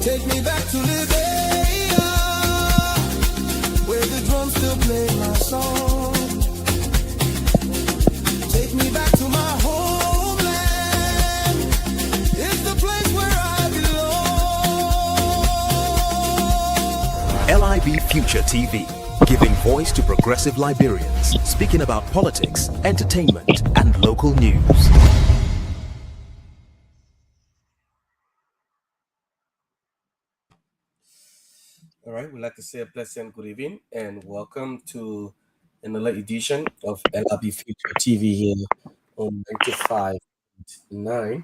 Take me back to Liberia, where the drums still play my song. Take me back to my homeland. It's the place where I belong. LIB Future TV, giving voice to progressive Liberians, speaking about politics, entertainment, and local news. All right, we'd like to say a pleasant good evening and welcome to another edition of LIB Future TV here on 95.9.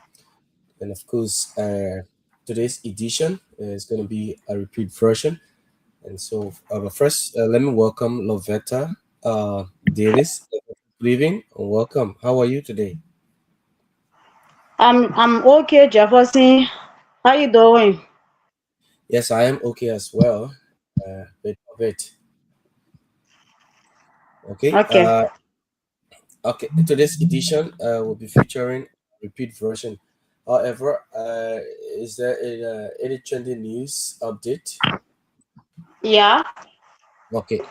And of course, today's edition is going to be a repeat version. And so, first, let me welcome Lovetta Davis. Good evening and welcome. How are you today? I'm okay, Jefferson. How you doing? Yes, I am okay as well. Bit of it. Okay. Okay. Okay. Today's edition will be featuring a repeat version. However, is there any trending news update? Yeah. Okay.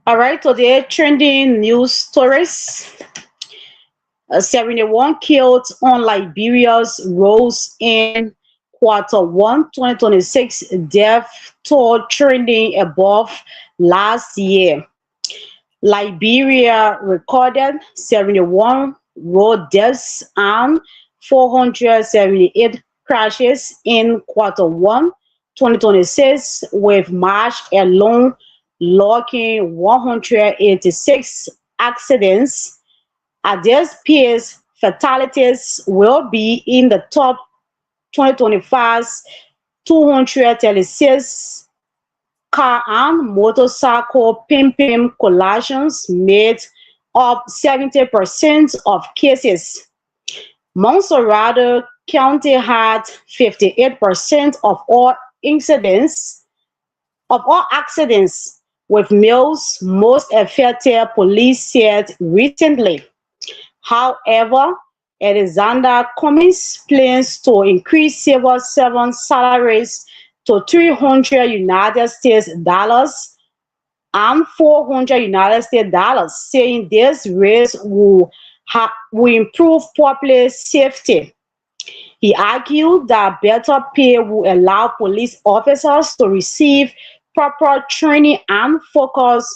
All right. Today, trending news stories. 71 killed on Liberia's rose in Q1 2026. Death toll trending above last year. Liberia recorded 71 road deaths and 478 crashes in Q1 2026, with March alone logging 186 accidents. At this pace, fatalities will be in the top 2025's 236 car and motorcycle pim-pim collisions made up 70% of cases. Montserrat County had 58% of all accidents, with males most affected, police said recently. However, Alexander Cummings plans to increase civil servant salaries to $300 and $400, saying this raise will improve public safety. He argued that better pay will allow police officers to receive proper training and focus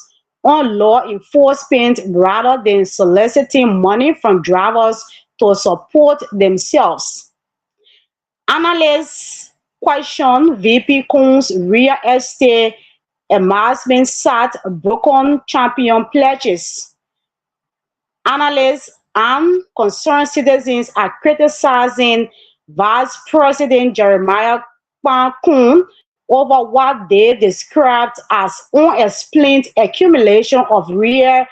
on law enforcement rather than soliciting money from drivers to support themselves. Analysts question VP Coon's real estate amassment sat broken champion pledges. Analysts and concerned citizens are criticizing Vice President Jeremiah Coon over what they described as unexplained accumulation of real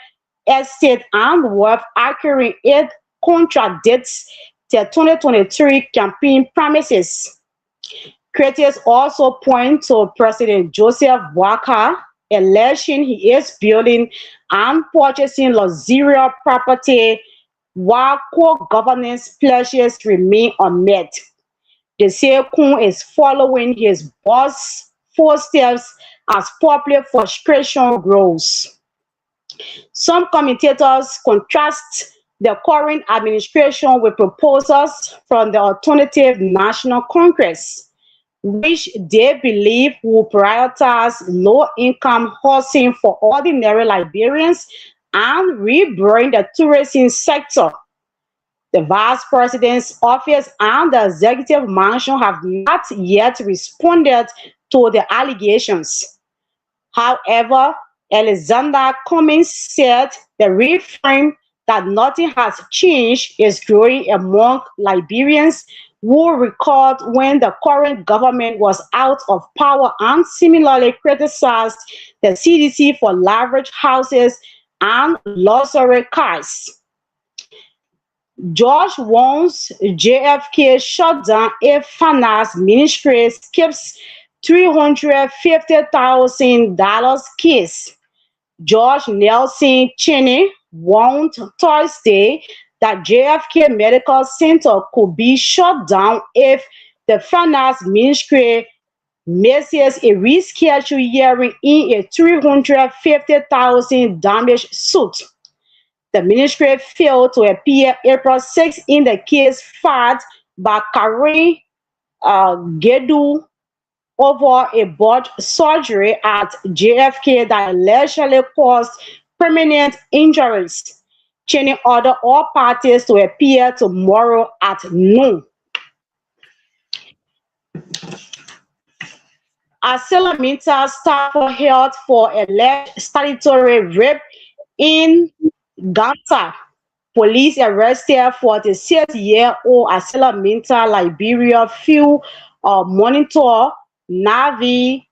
estate and wealth accruing. It contradicts the 2023 campaign promises. Critics also point to President Joseph Boakai alleging he is building and purchasing luxurious property while core governance pledges remain unmet. They say Coon is following his boss' footsteps as public frustration grows. Some commentators contrast the current administration with proposals from the Alternative National Congress, which they believe will prioritize low-income housing for ordinary Liberians and rebrand the tourism sector. The Vice President's office and the Executive Mansion have not yet responded to the allegations. However, Alexander Cummings said the refrain that nothing has changed is growing among Liberians who recalled when the current government was out of power and similarly criticized the CDC for lavish houses and luxury cars. George Wong's JFK shutdown if finance ministry skips $350,000 case. George Nelson Cheney warned Thursday that JFK Medical Center could be shut down if the Finance Ministry misses a rescheduled hearing in a $350,000 damage suit. The ministry failed to appear April 6 in the case filed by Karen Gedu over a botched surgery at JFK that allegedly caused permanent injuries, chaining order all parties to appear tomorrow at noon. Asilamita staff were held for alleged statutory rape in Ganta. Police arrested 46-year-old Asilamita Liberia field monitor Navi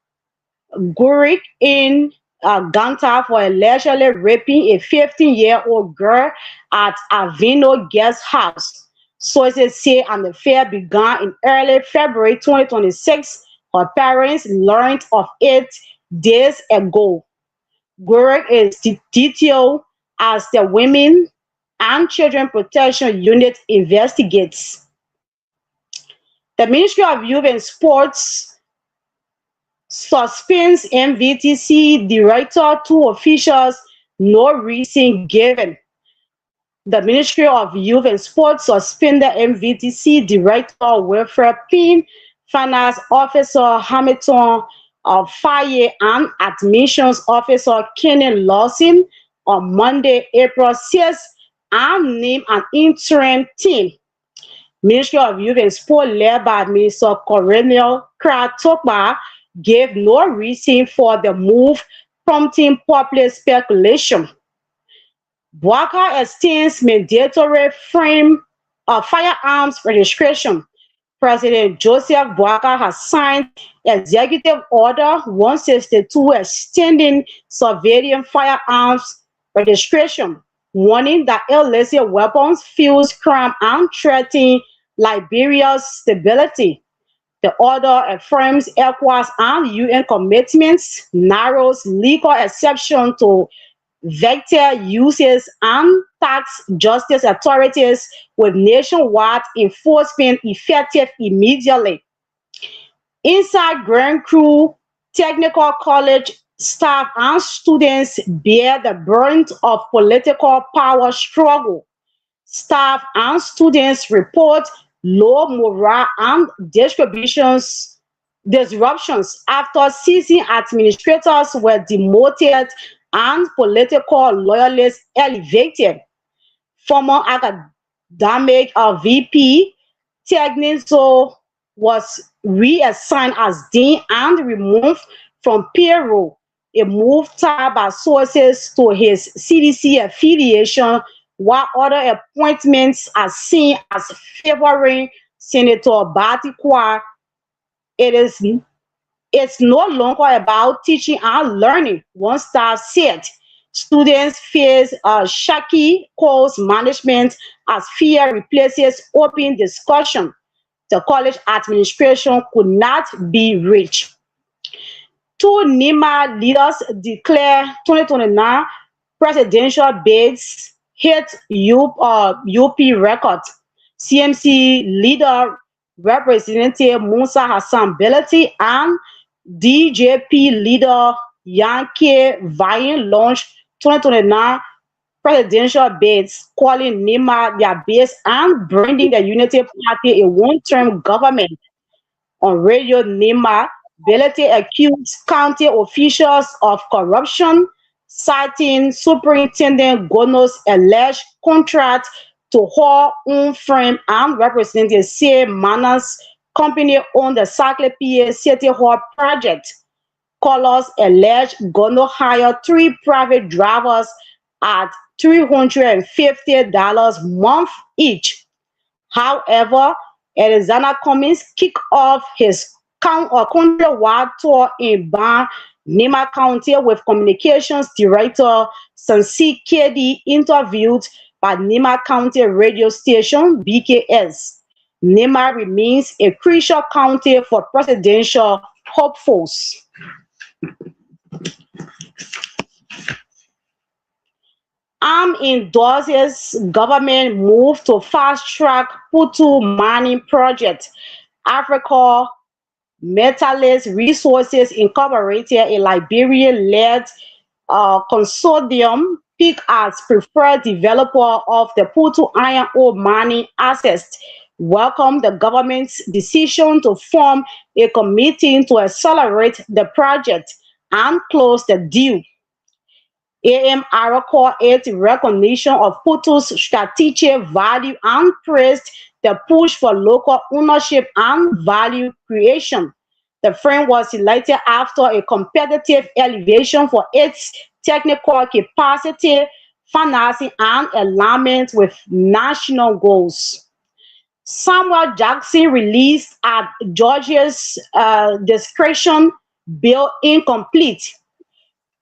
Gurik in Ganta for allegedly raping a 15-year-old girl at Avino Guest House. Sources say an affair began in early February 2026. Her parents learned of it days ago. Gurik is detailed as the Women and Children Protection Unit investigates. The Ministry of Youth and Sports suspends MVTC director, two officials, no reason given. The Ministry of Youth and Sports suspended MVTC director Wilfred Payne, finance officer Hamilton Fire, and admissions officer Kenan Lawson on Monday, April 6th, and named an interim team. Ministry of Youth and Sport led by Minister Cornelius Kratokba gave no reason for the move, prompting public speculation. Bwaka extends mandatory firearms registration. President Joseph Bwaka has signed Executive Order 162 extending civilian firearms registration, warning that illicit weapons fuels crime and threaten Liberia's stability. The order affirms ECOWAS and UN commitments, narrows legal exception to vector uses, and tax justice authorities with nationwide enforcement effective immediately. Inside Grand Crew Technical College, staff and students bear the brunt of political power struggle. Staff and students report low morale and disruptions after seasoned administrators were demoted and political loyalists elevated. Former academic VP Tegnizo was reassigned as dean and removed from payroll, a move tied by sources to his CDC affiliation, while other appointments are seen as favoring Senator Batikwa. It's no longer about teaching and learning, one staff said. Students face shaky course management as fear replaces open discussion. The college administration could not be reached. Two NEMA leaders declare 2029 presidential bids hit UP record. CMC leader Representative Musa Hassan Belati and DJP leader Yankee Vayin launched 2029 presidential bids, calling NEMA their base and branding the Unity Party a one-term government. On radio, NEMA Belati accused county officials of corruption, citing Superintendent Gono's alleged contract to her own firm and representatives say Mana's company owned the Sakle PA City Hall project. Callers alleged Gono hired 3 private drivers at $350 a month each. However, Arizona Cummings kicked off his countrywide tour in Ban, Nema County, with communications director Sansi Kedi interviewed by Nema County radio station BKS. Nema remains a crucial county for presidential hopefuls. Endorses government move to fast-track Putu mining project. Africa Metallist Resources Incorporated, a Liberian-led consortium, picked as preferred developer of the Putu iron ore mining assets, welcomed the government's decision to form a committee to accelerate the project and close the deal. AM called it recognition of Putu's strategic value and praised the push for local ownership and value creation. The firm was selected after a competitive elevation for its technical capacity, financing, and alignment with national goals. Samuel Jackson released at Georgia's discretion, bill incomplete.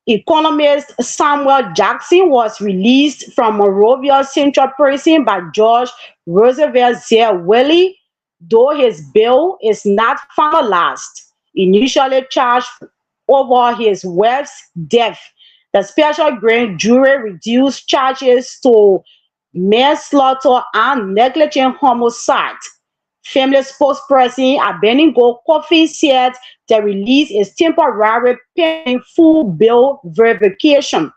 Economist Samuel Jackson was released from Monrovia Central Prison by George Roosevelt Willie, though his bail is not finalized. Initially charged over his wife's death, the special grand jury reduced charges to manslaughter and negligent homicide. Family spokesperson Abednego Kofi said the release is temporary pending full bail verification.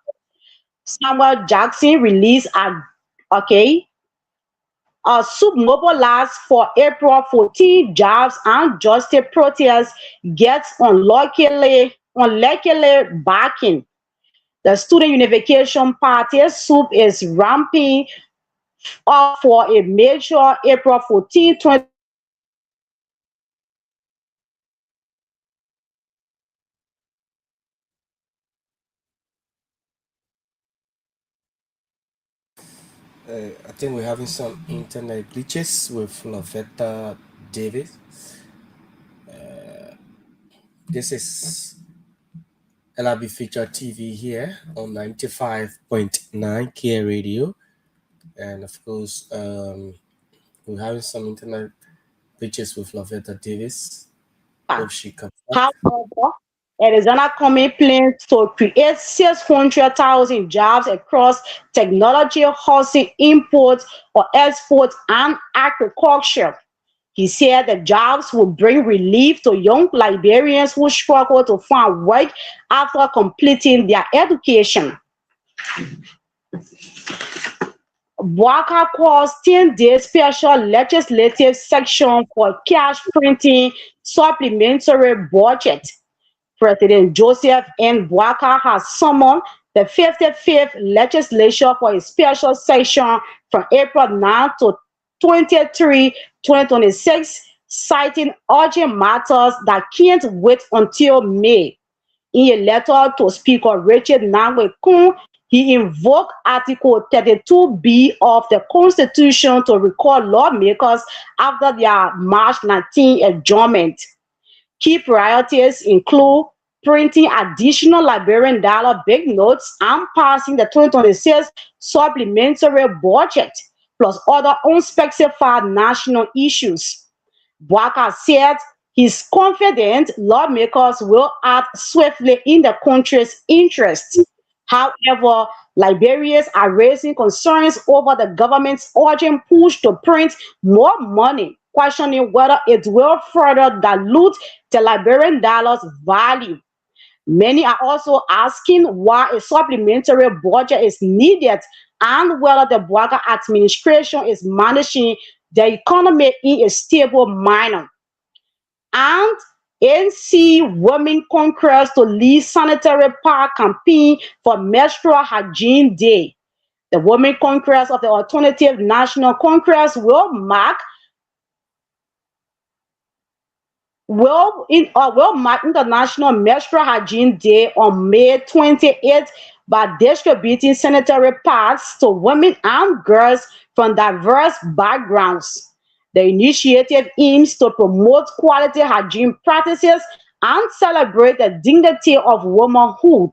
Samuel Jackson released a sub mobilized for April 14 jobs and justice protests gets unluckily backing. The Student Unification Party SUP is ramping up for a major April 14, 20. I think we're having some internet glitches with Lavetta Davis. This is LIB Future TV here on 95.9 K Radio. And of course, we're having some internet glitches with Lavetta Davis. Hope she comes back. However, Arizona company plans to create 600,000 jobs across technology, housing, imports or exports, and agriculture. He said the jobs will bring relief to young Liberians who struggle to find work after completing their education. Bwaka calls 10-day special legislative section for cash printing supplementary budget. President Joseph N. Bwaka has summoned the 55th legislature for a special session from April 9 to 23, 2026, citing urgent matters that can't wait until May. In a letter to Speaker Richard Nangwe-Kun, he invoked Article 32B of the Constitution to recall lawmakers after their March 19 adjournment. Key priorities include printing additional Liberian dollar banknotes and passing the 2026 supplementary budget, plus other unspecified national issues. Bwaka said he's confident lawmakers will act swiftly in the country's interest. However, Liberians are raising concerns over the government's urgent push to print more money, questioning whether it will further dilute the Liberian dollar's value. Many are also asking why a supplementary budget is needed and whether the Bwaka administration is managing the economy in a stable manner. And NC Women Congress to lead sanitary pad campaign for menstrual hygiene day. The Women Congress of the Alternative National Congress will mark International Menstrual Hygiene Day on May 28th by distributing sanitary pads to women and girls from diverse backgrounds. The initiative aims to promote quality hygiene practices and celebrate the dignity of womanhood.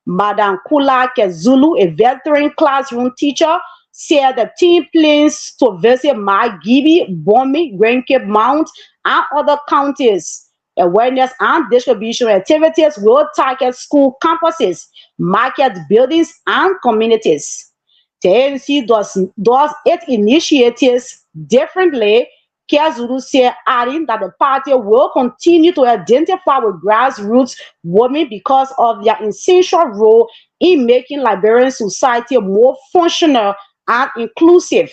Madam Kula Kezulu, a veteran classroom teacher, said the team plans to visit Magibi, Bomi, Grand Cape Mount, and other counties. Awareness and distribution activities will target school campuses, market buildings, and communities. The ANC does its initiatives differently, Kiazuru said, adding that the party will continue to identify with grassroots women because of their essential role in making Liberian society more functional and inclusive.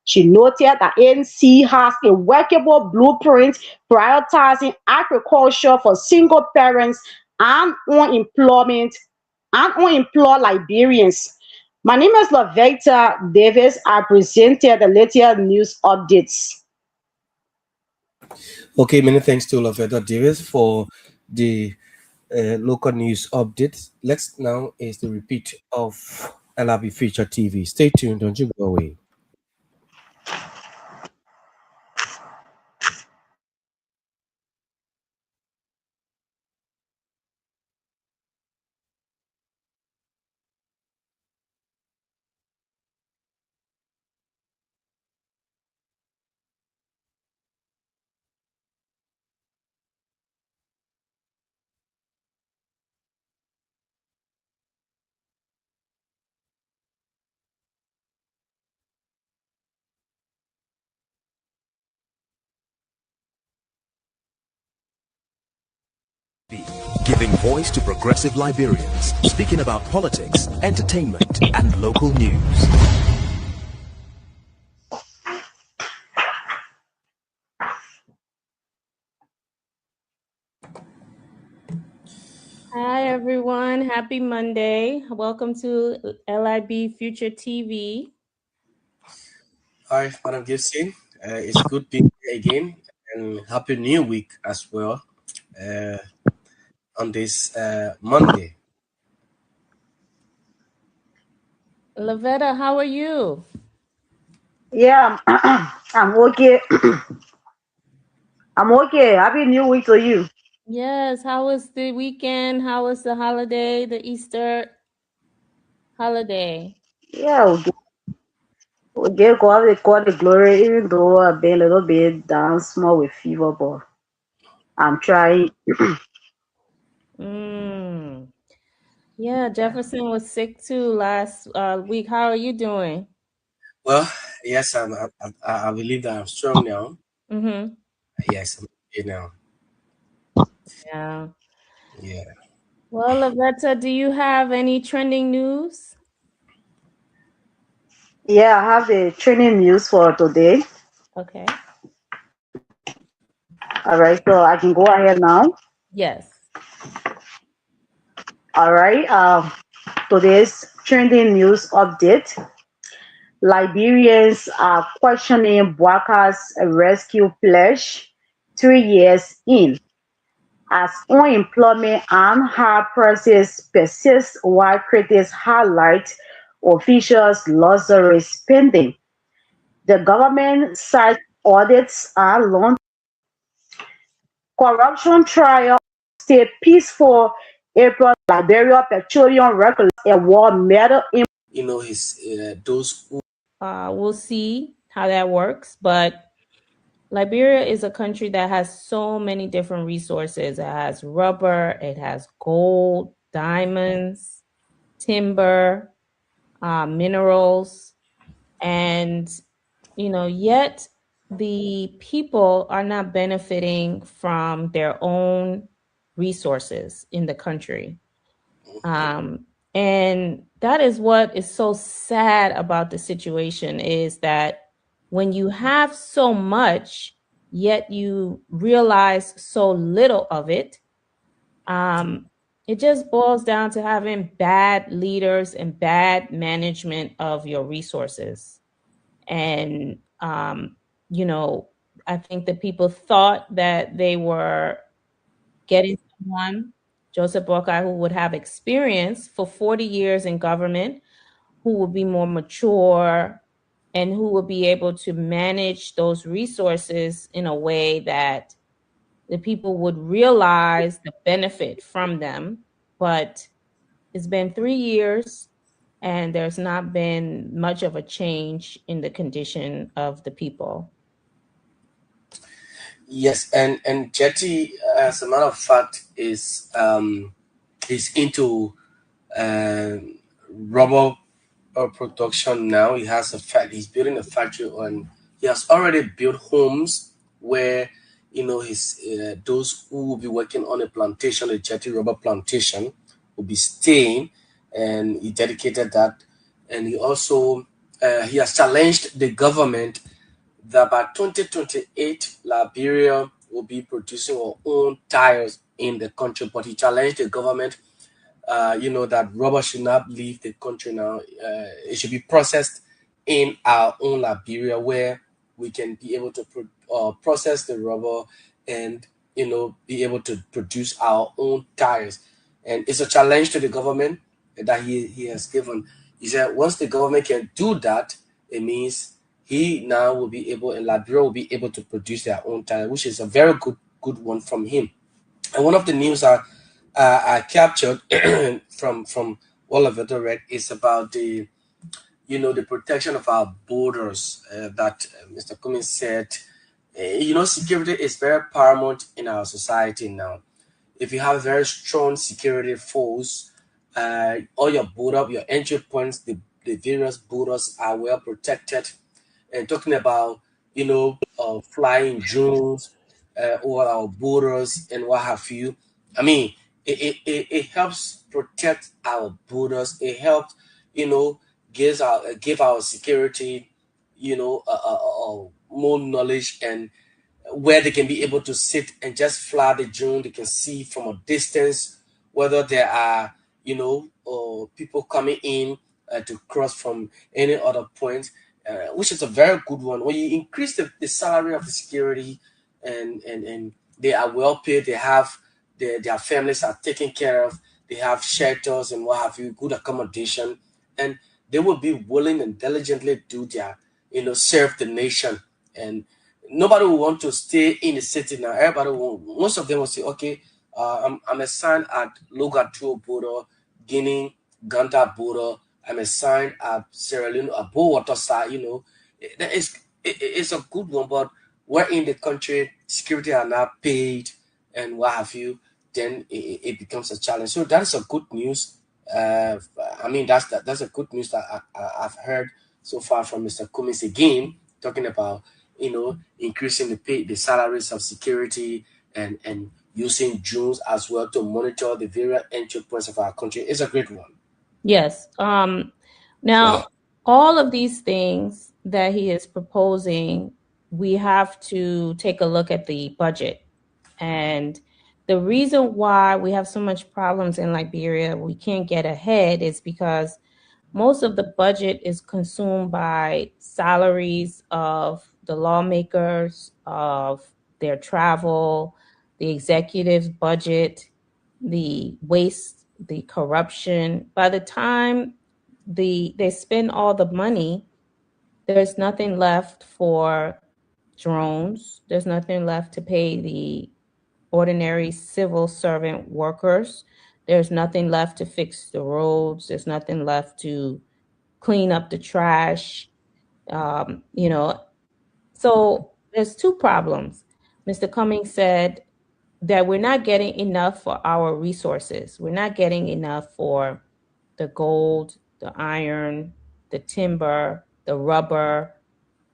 She noted that ANC has a workable blueprint prioritizing agriculture for single parents and unemployed Liberians. My name is Lavetta Davis. I presented the latest news updates. Okay, many thanks to Lavetta Davis for the local news updates. Next now is the repeat of LIB Future TV. Stay tuned, don't you go away. Giving voice to progressive Liberians, speaking about politics, entertainment, and local news. Hi, everyone. Happy Monday. Welcome to LIB Future TV. Hi, Madam Gibson. It's good being here again, and Happy New Week as well uh, on this Monday. Lavetta, how are you? Yeah, I'm okay. I'm okay. Happy New Week to you. Yes, how was the weekend? How was the holiday, the Easter holiday? Yeah, we give God the glory, even though I've been a little bit down small with fever, but I'm trying. Mm. Yeah, Jefferson was sick too last week. How are you doing? Well, yes, I believe that I'm strong now. Mm-hmm. Yes, I'm okay now. Yeah. Yeah. Well, Lavetta, do you have any trending news? Yeah, I have the training news for today. Okay. All right, so I can go ahead now. Yes. All right, today's trending news update. Liberians are questioning Bwaka's rescue pledge 3 years in, as unemployment and high prices persist while critics highlight officials' luxury spending. The government cites audits and long corruption trial stay peaceful. April Liberia Petroleum Regulatory Award medal in His those who We'll see how that works, but Liberia is a country that has so many different resources. It has rubber, it has gold, diamonds, timber, minerals, and yet the people are not benefiting from their own resources in the country. And that is what is so sad about the situation is that when you have so much, yet you realize so little of it, um, it just boils down to having bad leaders and bad management of your resources. And, you know, I think that people thought that they were getting someone, Joseph Boakai, who would have experience for 40 years in government, who would be more mature and who would be able to manage those resources in a way that the people would realize the benefit from them. But it's been 3 years and there's not been much of a change in the condition of the people. yes, and Jetty, as a matter of fact, is into uh, rubber production now. He has a he's building a factory on. He has already built homes where his those who will be working on a plantation, a jetty rubber plantation, will be staying, and he dedicated that. And he also he has challenged the government that by 2028 Liberia will be producing our own tires in the country. But he challenged the government, that rubber should not leave the country now. It should be processed in our own Liberia, where we can be able to process the rubber and be able to produce our own tires. And it's a challenge to the government that he has given. He said once the government can do that, it means he now will be able, and Liberia will be able to produce their own tires, which is a very good one from him. And one of the news I captured from all of it read is about the protection of our borders that Mr. Cummings said. Security is very paramount in our society now. If you have very strong security force, all your border, your entry points, the various borders are well protected. And talking about flying drones over our borders and what have you. I mean, it helps protect our borders. It helps, you know, give our security, more knowledge, and where they can be able to sit and just fly the drone. They can see from a distance whether there are, people coming in to cross from any other point, which is a very good one. When you increase the salary of the security, and they are well paid, they have their families are taken care of, they have shelters and what have you, good accommodation, and they will be willing and diligently do their, serve the nation. And nobody will want to stay in the city now. Everybody will, most of them will say, okay, I'm assigned at Logatro border, Guinea, Ganta border. I'm assigned at Sierra Leone, at Water side. It's a good one, but we're in the country, security are not paid, and what have you. Then it becomes a challenge. So that's a good news. Uh, I mean, that's a good news that I've heard so far from Mr. Cummings again, talking about increasing the salaries of security, and using drones as well to monitor the various entry points of our country is a great one. Yes. Now, all of these things that he is proposing, we have to take a look at the budget. And the reason why we have so much problems in Liberia, we can't get ahead, is because most of the budget is consumed by salaries of the lawmakers, of their travel, the executive's budget, the waste, the corruption. By the time they spend all the money, there's nothing left for drones. There's nothing left to pay the ordinary civil servant workers. There's nothing left to fix the roads. There's nothing left to clean up the trash. Um, you know, so there's two problems. Mr. Cummings said that we're not getting enough for our resources. We're not getting enough for the gold, the iron, the timber, the rubber.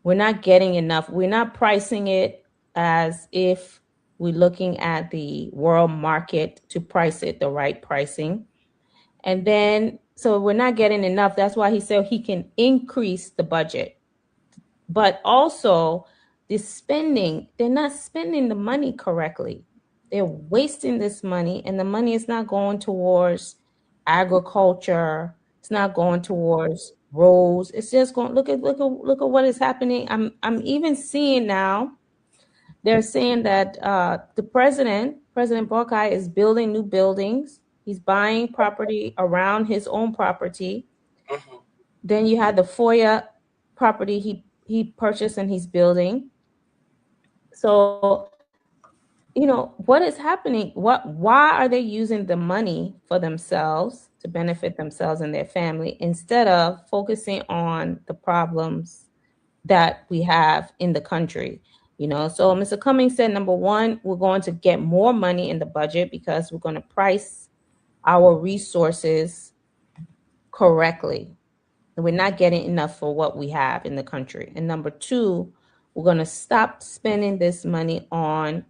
We're not getting enough. We're not pricing it as if we're looking at the world market to price it the right pricing. And then, so we're not getting enough. That's why he said he can increase the budget. But also, the spending, they're not spending the money correctly. They're wasting this money, and the money is not going towards agriculture. It's not going towards roads. It's just going, look at what is happening. I'm even seeing now, they're saying that the President Borkai, is building new buildings. He's buying property around his own property. Mhm. Then you had the Foya property he purchased and he's building. So, what is happening? Why are they using the money for themselves to benefit themselves and their family instead of focusing on the problems that we have in the country? So Mr. Cummings said, number one, we're going to get more money in the budget because we're going to price our resources correctly. We're not getting enough for what we have in the country. And number two, we're going to stop spending this money on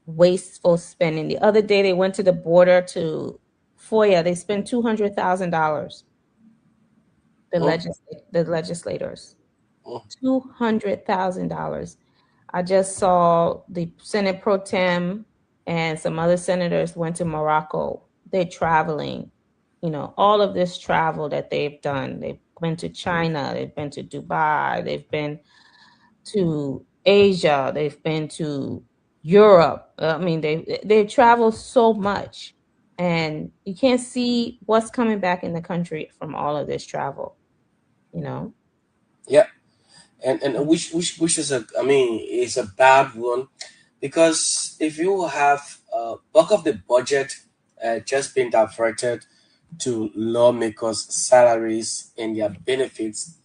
wasteful spending. The other day, they went to the border to FOIA. They spent $200,000. The legislators, $200,000. I just saw the Senate Pro Tem and some other senators went to Morocco. They're traveling, all of this travel that they've done. They've been to China, they've been to Dubai, they've been to Asia, they've been to Europe. I mean, they've traveled so much, and you can't see what's coming back in the country from all of this travel. Yeah, and which is is a bad one, because if you have bulk of the budget just being diverted to lawmakers' salaries and their benefits,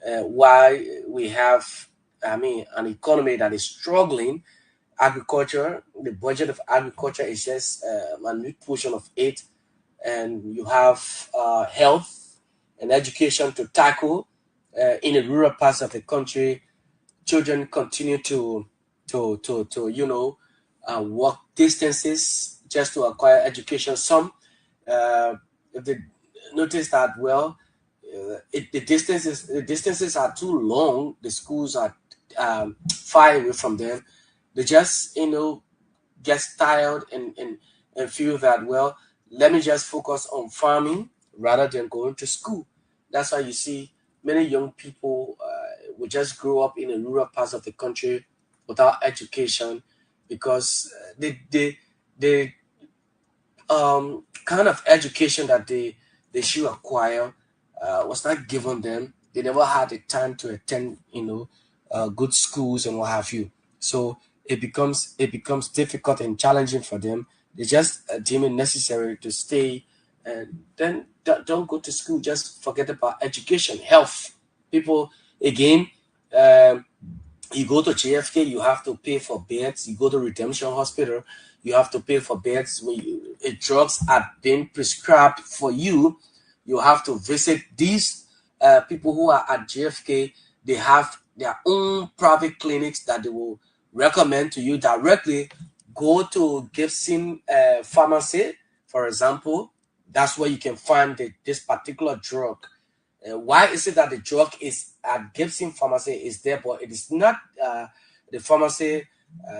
why we have an economy that is struggling. Agriculture, the budget of agriculture is just a minute portion of it, and you have health and education to tackle. In the rural parts of the country, children continue to walk distances just to acquire education. Some, if they notice that, well, the distances are too long. The schools are far away from them. They just get tired and feel that, well, let me just focus on farming rather than going to school. That's why you see many young people will just grow up in the rural parts of the country without education, because the kind of education that they should acquire was not given them. They never had the time to attend good schools and what have you. So it becomes difficult and challenging for them. They just deem it necessary to stay, and then don't go to school. Just forget about education, health. People, again, you go to JFK, you have to pay for beds. You go to Redemption Hospital, you have to pay for beds. When drugs are being prescribed for you, you have to visit these people who are at JFK. They have their own private clinics that they will recommend to you directly. Go to Gibson Pharmacy, for example. That's where you can find this particular drug. Why is it that the drug is at Gibson Pharmacy is there, but it is not the pharmacy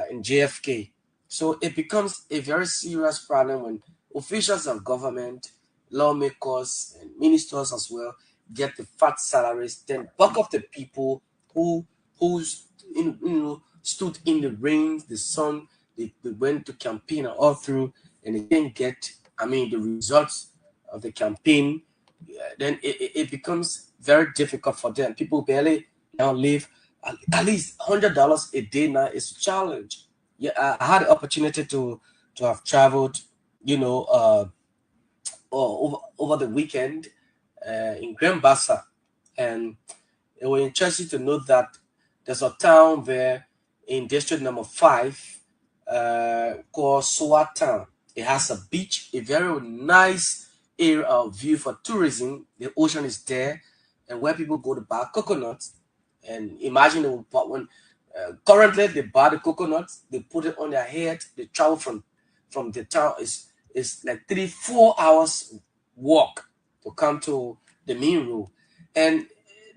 in JFK? So it becomes a very serious problem when officials of government, lawmakers, and ministers as well get the fat salaries. Then bulk of the people who stood in the rain, the sun, they went to campaign all through, and they didn't get the results of the campaign. Then it becomes very difficult for them. People barely now live at least $100 a day now is a challenge. Yeah, I had the opportunity to have traveled, over the weekend in Grand Bassa, and it was interesting to note that there's a town there in district number 5 called Swatown. It has a beach, a very nice area of view for tourism. The ocean is there, and where people go to buy coconuts. And imagine when currently they buy the coconuts, they put it on their head, they travel from the town. Is like 3-4 hours walk to come to the main road. And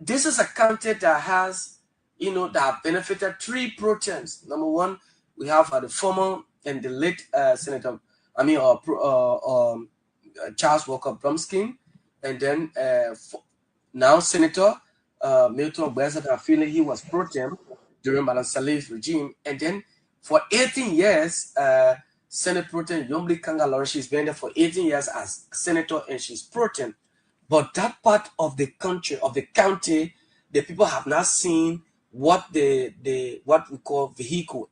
this is a county that has, that have benefited 3 proteins. Number one, we have the former and the late Senator, Charles Walker Plumskin, and then now Senator Milton Ogbeza. I feel like he was pro tem during Madam Salih's regime, and then for 18 years, Senate pro tem Yombli Kangalore, she's been there for 18 years as senator, and she's pro tem. But that part of the country, of the county, the people have not seen what what we call vehicle.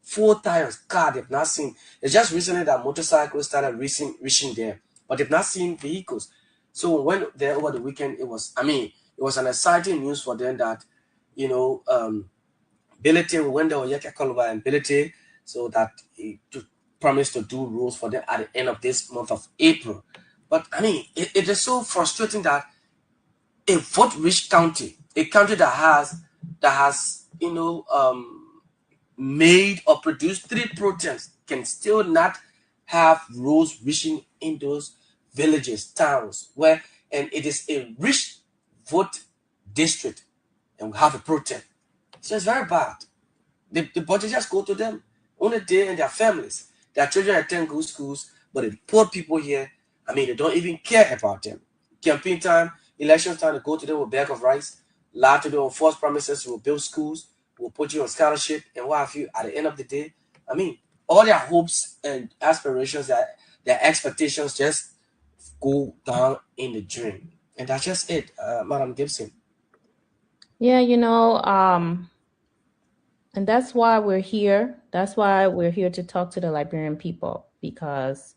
4 tires car. They've not seen. It's just recently that motorcycles started reaching there, but they've not seen vehicles. So when there over the weekend, it was an exciting news for them that Bility, we went there with Yakakolova and Bility, so that to promise to do rules for them at the end of this month of April. But it is so frustrating that a vote-rich county, a country that has made or produced three proteins, can still not have roads reaching in those villages, towns, and it is a rich vote district, and we have a protein. So it's very bad. The budget just go to them. Only they and their families. Their children attend good schools, but the poor people here, I mean, they don't even care about them. Campaign time, election time, they go to them with a bag of rice, lie to them on false promises, will build schools, will put you on scholarship, and what have you. At the end of the day, I mean, all their hopes and aspirations, their expectations just go down in the drain. And that's just it, Madam Gibson. Yeah, and that's why we're here. That's why we're here to talk to the Liberian people, because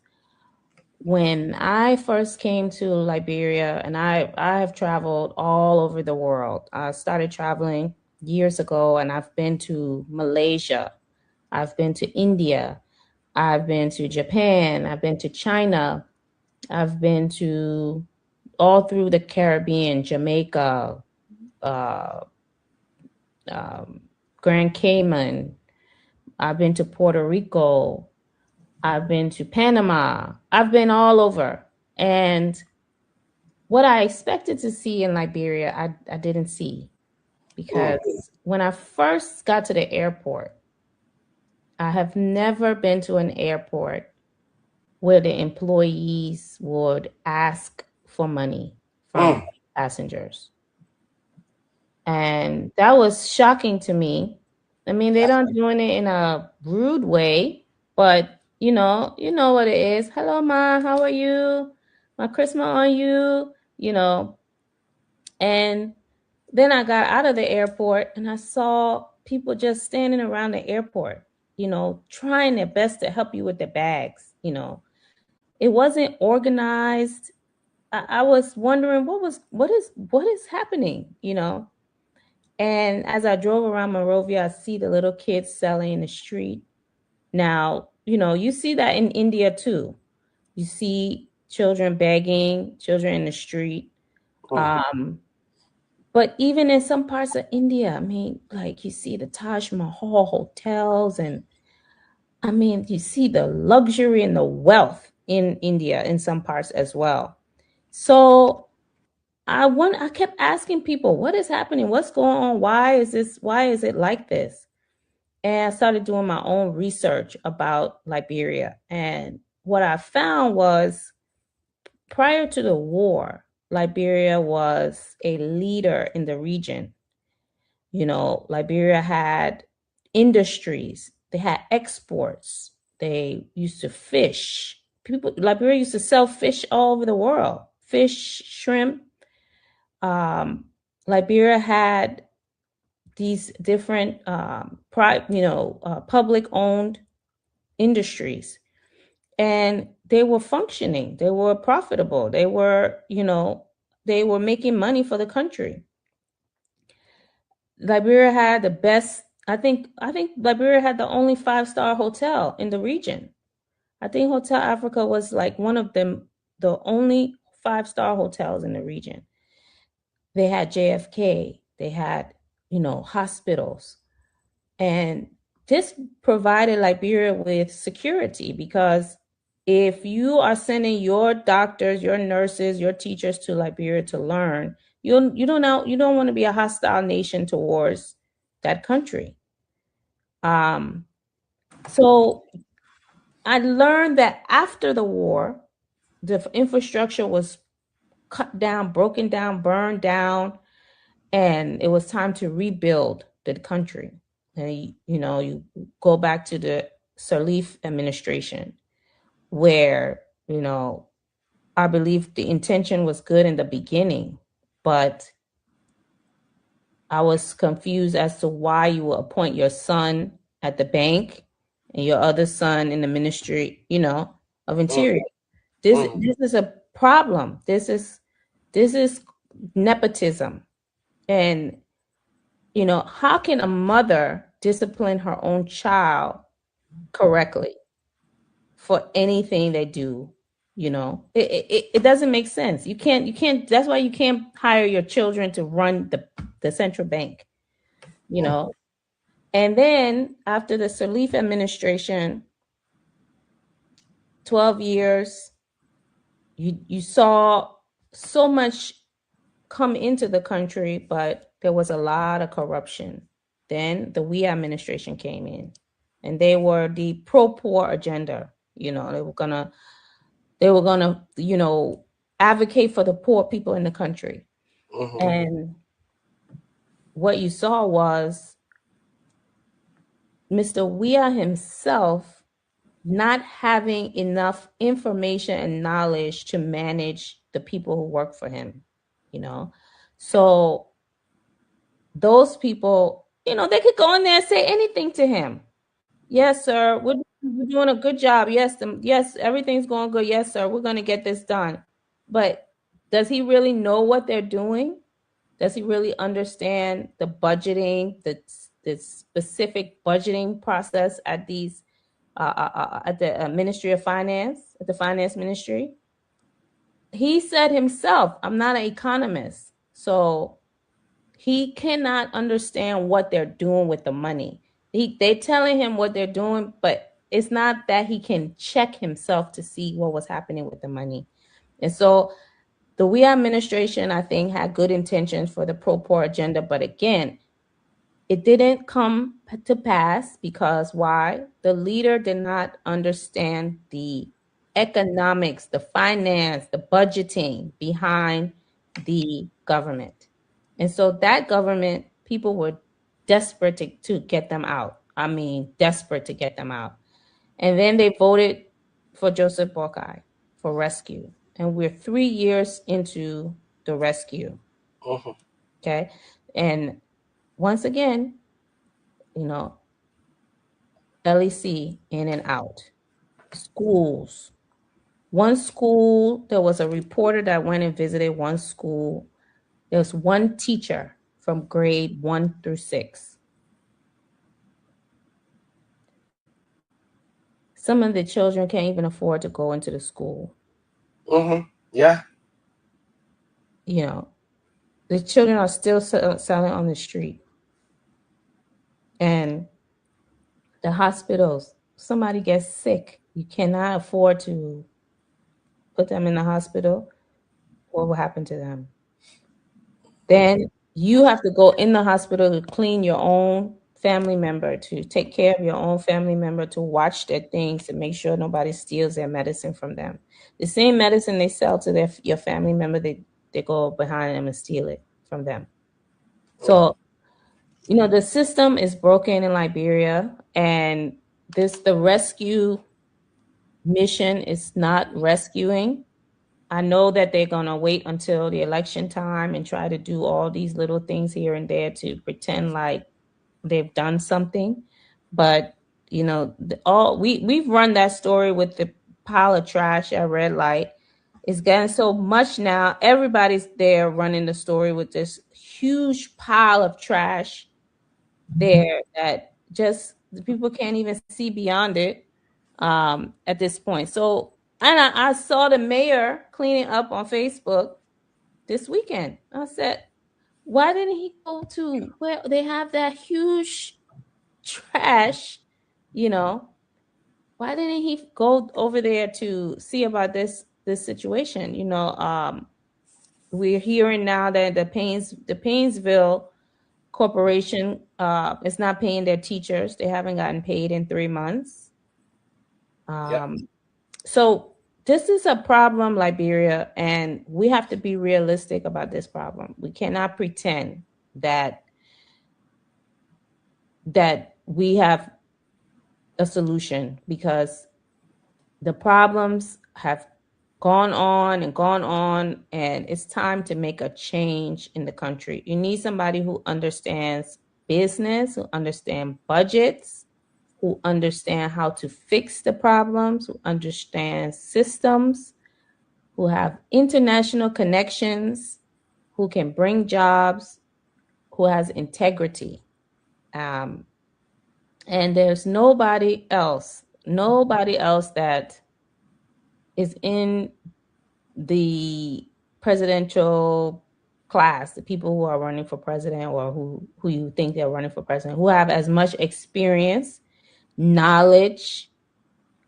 when I first came to Liberia, and I have traveled all over the world. I started traveling years ago, and I've been to Malaysia, I've been to India, I've been to Japan, I've been to China, I've been to all through the Caribbean, Jamaica, Grand Cayman. I've been to Puerto Rico. I've been to Panama. I've been all over. And what I expected to see in Liberia, I didn't see. Because when I first got to the airport, I have never been to an airport where the employees would ask for money from passengers. And that was shocking to me. I mean, they're not doing it in a rude way, but you know what it is. Hello, ma, how are you? My Christmas on you, And then I got out of the airport and I saw people just standing around the airport, trying their best to help you with the bags. It wasn't organized. I was wondering what is happening, And as I drove around Monrovia, I see the little kids selling in the street. Now, you see that in India too. You see children begging, children in the street. But even in some parts of India, I mean, like you see the Taj Mahal hotels, and I mean, you see the luxury and the wealth in India in some parts as well. So I kept asking people, what is happening? What's going on? Why is it like this? And I started doing my own research about Liberia. And what I found was, prior to the war, Liberia was a leader in the region. Liberia had industries, they had exports, they used to fish. Liberia used to sell fish all over the world, fish, shrimp. Liberia had these different public-owned industries, and they were functioning. They were profitable. They were making money for the country. Liberia had the best. I think Liberia had the only 5-star hotel in the region. I think Hotel Africa was like one of them, the only 5-star hotels in the region. They had JFK. They had, hospitals. And this provided Liberia with security, because if you are sending your doctors, your nurses, your teachers to Liberia to learn, you don't want to be a hostile nation towards that country. So I learned that after the war, the infrastructure was cut down, broken down, burned down, and it was time to rebuild the country. And you go back to the Sirleaf administration, where I believe the intention was good in the beginning, but I was confused as to why you would appoint your son at the bank and your other son in the Ministry, of Interior. This is a problem. This is nepotism. And how can a mother discipline her own child correctly for anything they do You know, it doesn't make sense. You can't, that's why you can't hire your children to run the central bank, you know. And then after the Sirleaf administration, 12 years, you saw so much come into the country, but there was a lot of corruption. Then the We administration came in, and they were the pro-poor agenda. You know, they were gonna, you know, advocate for the poor people in the country. And what you saw was Mr. Weah himself not having enough information and knowledge to manage the people who work for him, you know. So those people, you know, they could go in there and say anything to him. Yes, sir, we're doing a good job. Yes, yes, everything's going good. Yes, sir, we're going to get this done. But does he really know what they're doing? Does he really understand the budgeting, the specific budgeting process at these at the Ministry of Finance, at the Finance Ministry? He said himself, "I'm not an economist," so he cannot understand what they're doing with the money. They're telling him what they're doing, but it's not that he can check himself to see what was happening with the money. And so the We administration, I think, had good intentions for the pro-poor agenda, but again, it didn't come to pass because why? The leader did not understand the economics, the finance, the budgeting behind the government. And so that government, people were desperate to get them out. I mean, desperate to get them out. And then they voted for Joseph Boakai for rescue. And we're 3 years into the rescue. Okay. And once again, you know, LEC in and out. Schools. One school, there was a reporter that went and visited one school. There was one teacher from grade 1 through 6. Some of the children can't even afford to go into the school. Yeah. You know, the children are still selling on the street. And the hospitals, somebody gets sick, you cannot afford to put them in the hospital. What will happen to them? Then you have to go in the hospital to clean your own family member, to take care of your own family member, to watch their things, to make sure nobody steals their medicine from them. The same medicine they sell to your family member, they go behind them and steal it from them. So, you know, the system is broken in Liberia, and the rescue mission is not rescuing. I know that they're going to wait until the election time and try to do all these little things here and there to pretend like they've done something. But, you know, we've run that story with the pile of trash at red light. It's getting so much now. Everybody's there running the story with this huge pile of trash there that just the people can't even see beyond it at this point. So, and I saw the mayor cleaning up on Facebook this weekend. I said, why didn't he go to where they have that huge trash? You know, why didn't he go over there to see about this situation? You know, we're hearing now that the Painesville Corporation is not paying their teachers. They haven't gotten paid in 3 months. So this is a problem, Liberia, and we have to be realistic about this problem. We cannot pretend that we have a solution, because the problems have gone on and gone on, and it's time to make a change in the country. You need somebody who understands business, who understands budgets, who understand how to fix the problems, who understand systems, who have international connections, who can bring jobs, who has integrity. And there's nobody else that is in the presidential class, the people who are running for president or who you think they're running for president, who have as much experience, knowledge,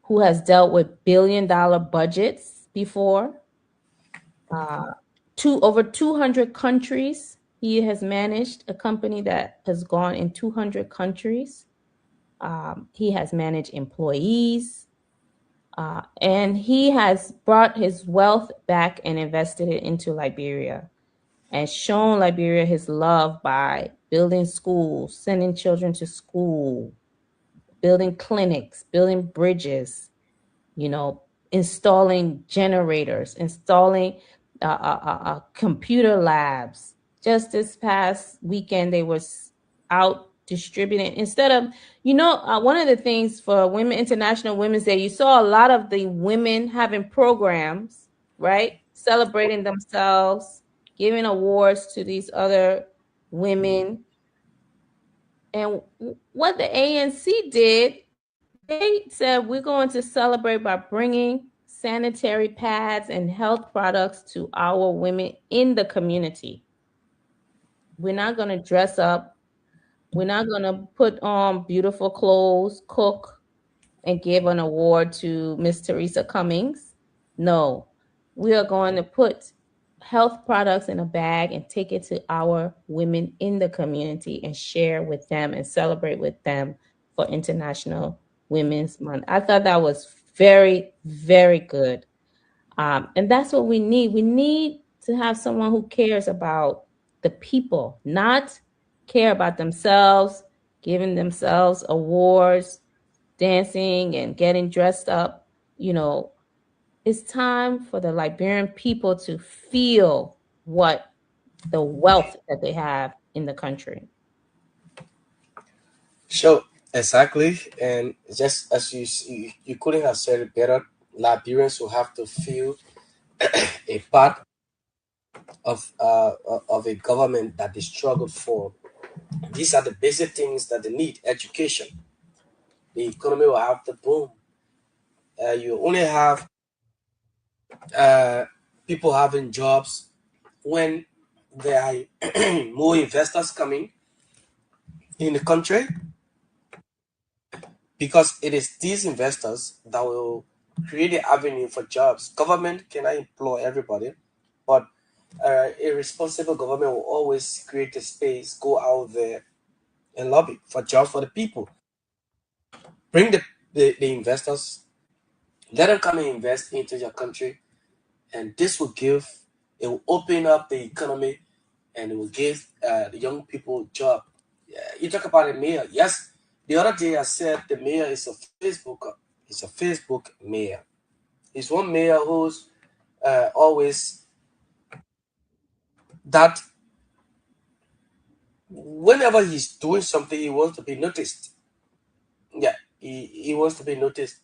who has dealt with billion-dollar budgets before, over 200 countries. He has managed a company that has gone in 200 countries. He has managed employees, and he has brought his wealth back and invested it into Liberia and shown Liberia his love by building schools, sending children to school, building clinics, building bridges, installing generators, installing computer labs. Just this past weekend, they was out distributing, instead of, one of the things for International Women's Day, you saw a lot of the women having programs, right? Celebrating themselves, giving awards to these other women. And what the ANC did, they said, we're going to celebrate by bringing sanitary pads and health products to our women in the community. We're not going to dress up. We're not going to put on beautiful clothes, cook, and give an award to Miss Teresa Cummings. No, we are going to put health products in a bag and take it to our women in the community and share with them and celebrate with them for International Women's Month. I thought that was very, very good. And that's what we need. We need to have someone who cares about the people, not care about themselves, giving themselves awards, dancing and getting dressed up. It's time for the Liberian people to feel what the wealth that they have in the country. Sure, exactly. And just as you couldn't have said it better, Liberians will have to feel a part of a government that they struggled for. These are the basic things that they need: education. The economy will have to boom. You only have people having jobs when there are more investors coming in the country, because it is these investors that will create the avenue for jobs. Government cannot employ everybody, but a responsible government will always create a space, go out there and lobby for jobs for the people. Bring the investors, let them come and invest into your country, and this will open up the economy, and it will give the young people job. You talk about a mayor. Yes, the other day I said the mayor is a Facebook mayor. He's one mayor who's always that whenever he's doing something, he wants to be noticed. Yeah, he wants to be noticed.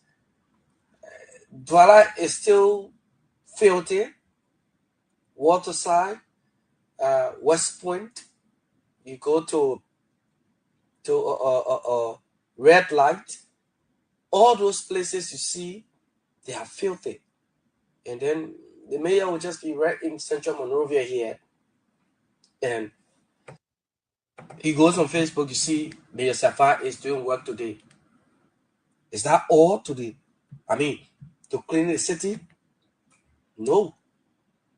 Douala is still filthy. Waterside, West Point. You go to red light. All those places you see, they are filthy. And then the mayor will just be right in Central Monrovia here, and he goes on Facebook. You see, Mayor Safa is doing work today. Is that all today? I mean, to clean the city? No,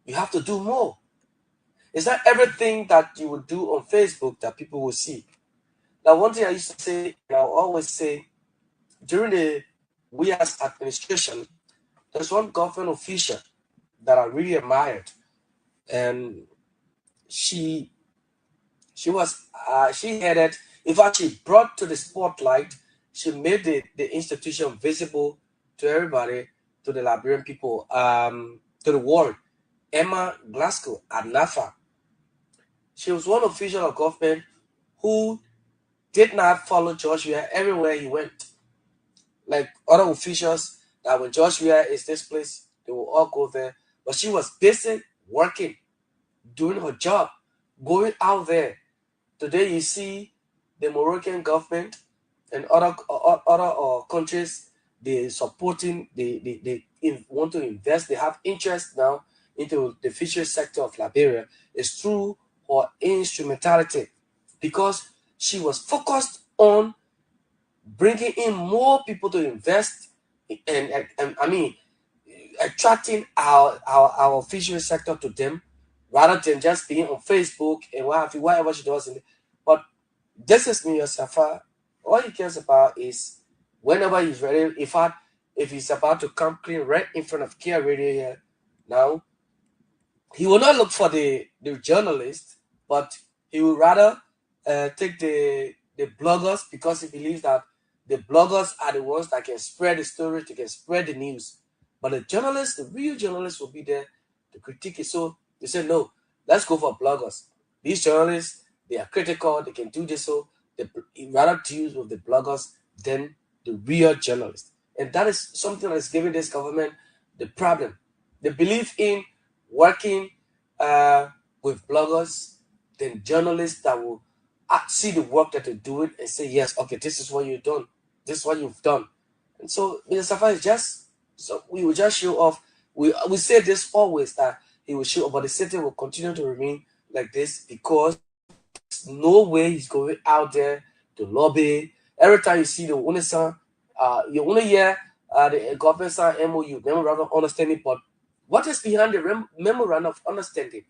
you have to do more. It's not everything that you would do on Facebook that people will see. Now, one thing I used to say, and I'll always say, during the WIA's administration, there's one government official that I really admired, and she headed, in fact, she brought to the spotlight, she made the institution visible to everybody, to the Liberian people, to the world. Emma Glasgow at NAFA. She was one official of government who did not follow George Weah everywhere he went. Like other officials, that when George Weah is this place, they will all go there. But she was busy working, doing her job, going out there. Today you see the Moroccan government and other countries, they supporting, they want to invest, they have interest now into the fishery sector of Liberia, is through her instrumentality, because she was focused on bringing in more people to invest, and I mean, attracting our fishery sector to them, rather than just being on Facebook and what have you, whatever she does. But this is me, Safa. All he cares about is whenever he's ready. In fact, if he's about to come clean right in front of Kia Radio here now, he will not look for the journalist, but he will rather take the bloggers, because he believes that the bloggers are the ones that can spread the story, they can spread the news. But the journalists, the real journalists, will be there to critique it. So they say, no, let's go for bloggers. These journalists, they are critical, they can do this. So they rather deal with the bloggers than the real journalists. And that is something that is giving this government the problem. They believe in working with bloggers than journalists that will see the work that they're doing and say, yes, okay, this is what you've done. This is what you've done. And so Mr. Safa is just, so we will just show off. We say this always, that he will show off, but the city will continue to remain like this, because no way he's going out there to lobby. Every time you see the UNISA, you only hear the government sign MOU, memorandum of understanding, but what is behind the memorandum of understanding?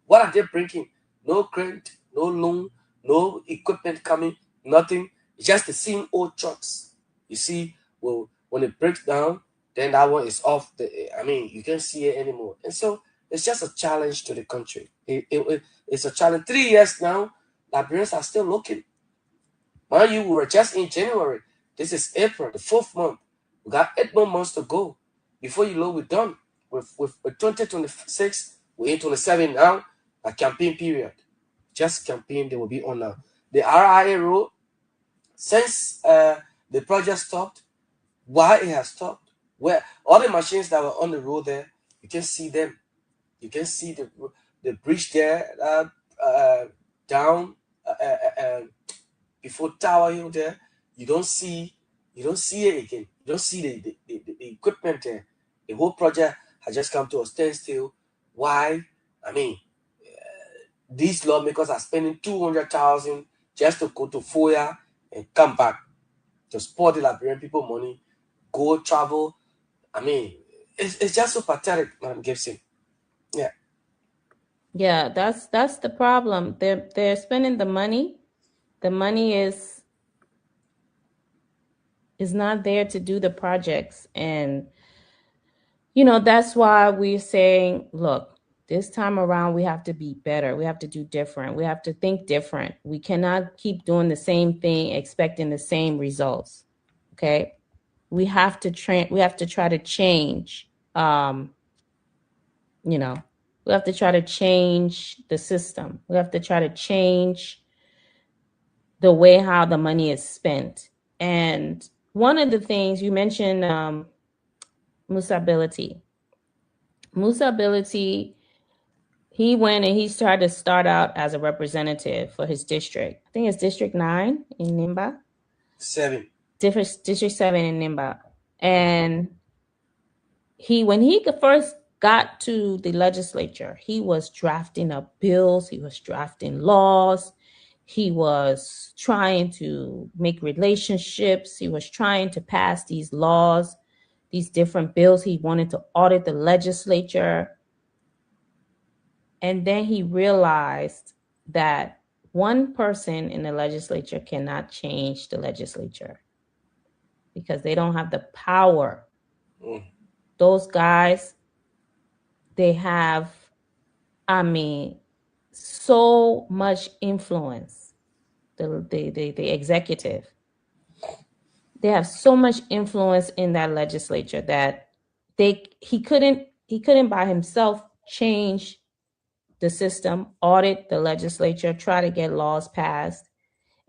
What are they bringing? No grant, no loan, no equipment coming, nothing. It's just the same old trucks. You see, well, when it breaks down, then that one is off. You can't see it anymore. And so it's just a challenge to the country. It's a challenge. 3 years now, Liberians are still looking. Mind you, we were just in January. This is April, the 4th month. We got 8 more months to go. Before you know, we're done. With 2026, we're in 27 now, a campaign period. Just campaign, they will be on now. The RIA road, since the project stopped, why it has stopped, where all the machines that were on the road there, you can see them. You can see the bridge there down before Tower Hill there. You don't see it again. You don't see the equipment there. The whole project has just come to a standstill. Why? These lawmakers are spending 200,000 just to go to Foya and come back to spoil the Liberian people money, go travel. It's just so pathetic, Madam Gibson. Yeah. Yeah, that's the problem. They're spending the money. The money is not there to do the projects. And that's why we're saying, look, this time around we have to be better. We have to do different. We have to think different. We cannot keep doing the same thing expecting the same results. Okay? We have to we have to try to change. We have to try to change the system. We have to try to change the way how the money is spent. And one of the things you mentioned, Musability. Musability, he went and he tried to start out as a representative for his district. I think it's District 9 in Nimba. 7. District 7 in Nimba. And when he first got to the legislature, he was drafting up bills, he was drafting laws, he was trying to make relationships, he was trying to pass these laws, these different bills. He wanted to audit the legislature. And then he realized that one person in the legislature cannot change the legislature because they don't have the power. Those guys, they have, so much influence. The executive, they have so much influence in that legislature that he couldn't by himself change the system, audit the legislature, try to get laws passed.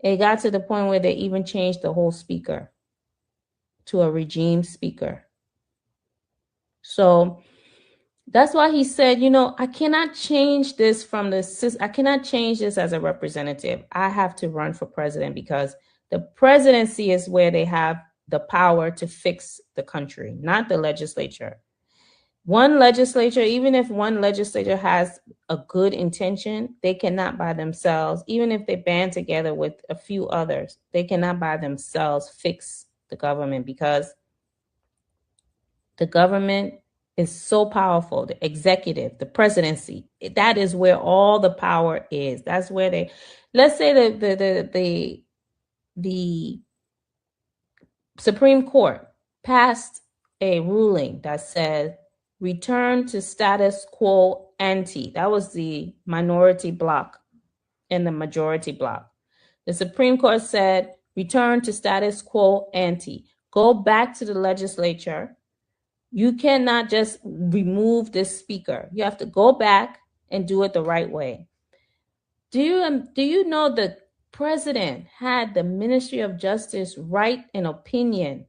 It got to the point where they even changed the whole speaker to a regime speaker. So that's why he said, I cannot change this I cannot change this as a representative. I have to run for president because the presidency is where they have the power to fix the country, not the legislature. One legislature, even if one legislature has a good intention, they cannot by themselves, even if they band together with a few others, they cannot by themselves fix the government, because the government is so powerful. The executive, the presidency, that is where all the power is. That's where they, let's say the Supreme Court passed a ruling that said return to status quo ante. That was the minority bloc and the majority bloc. The Supreme Court said return to status quo ante. Go back to the legislature. You cannot just remove this speaker. You have to go back and do it the right way. Do you know the president had the Ministry of Justice write an opinion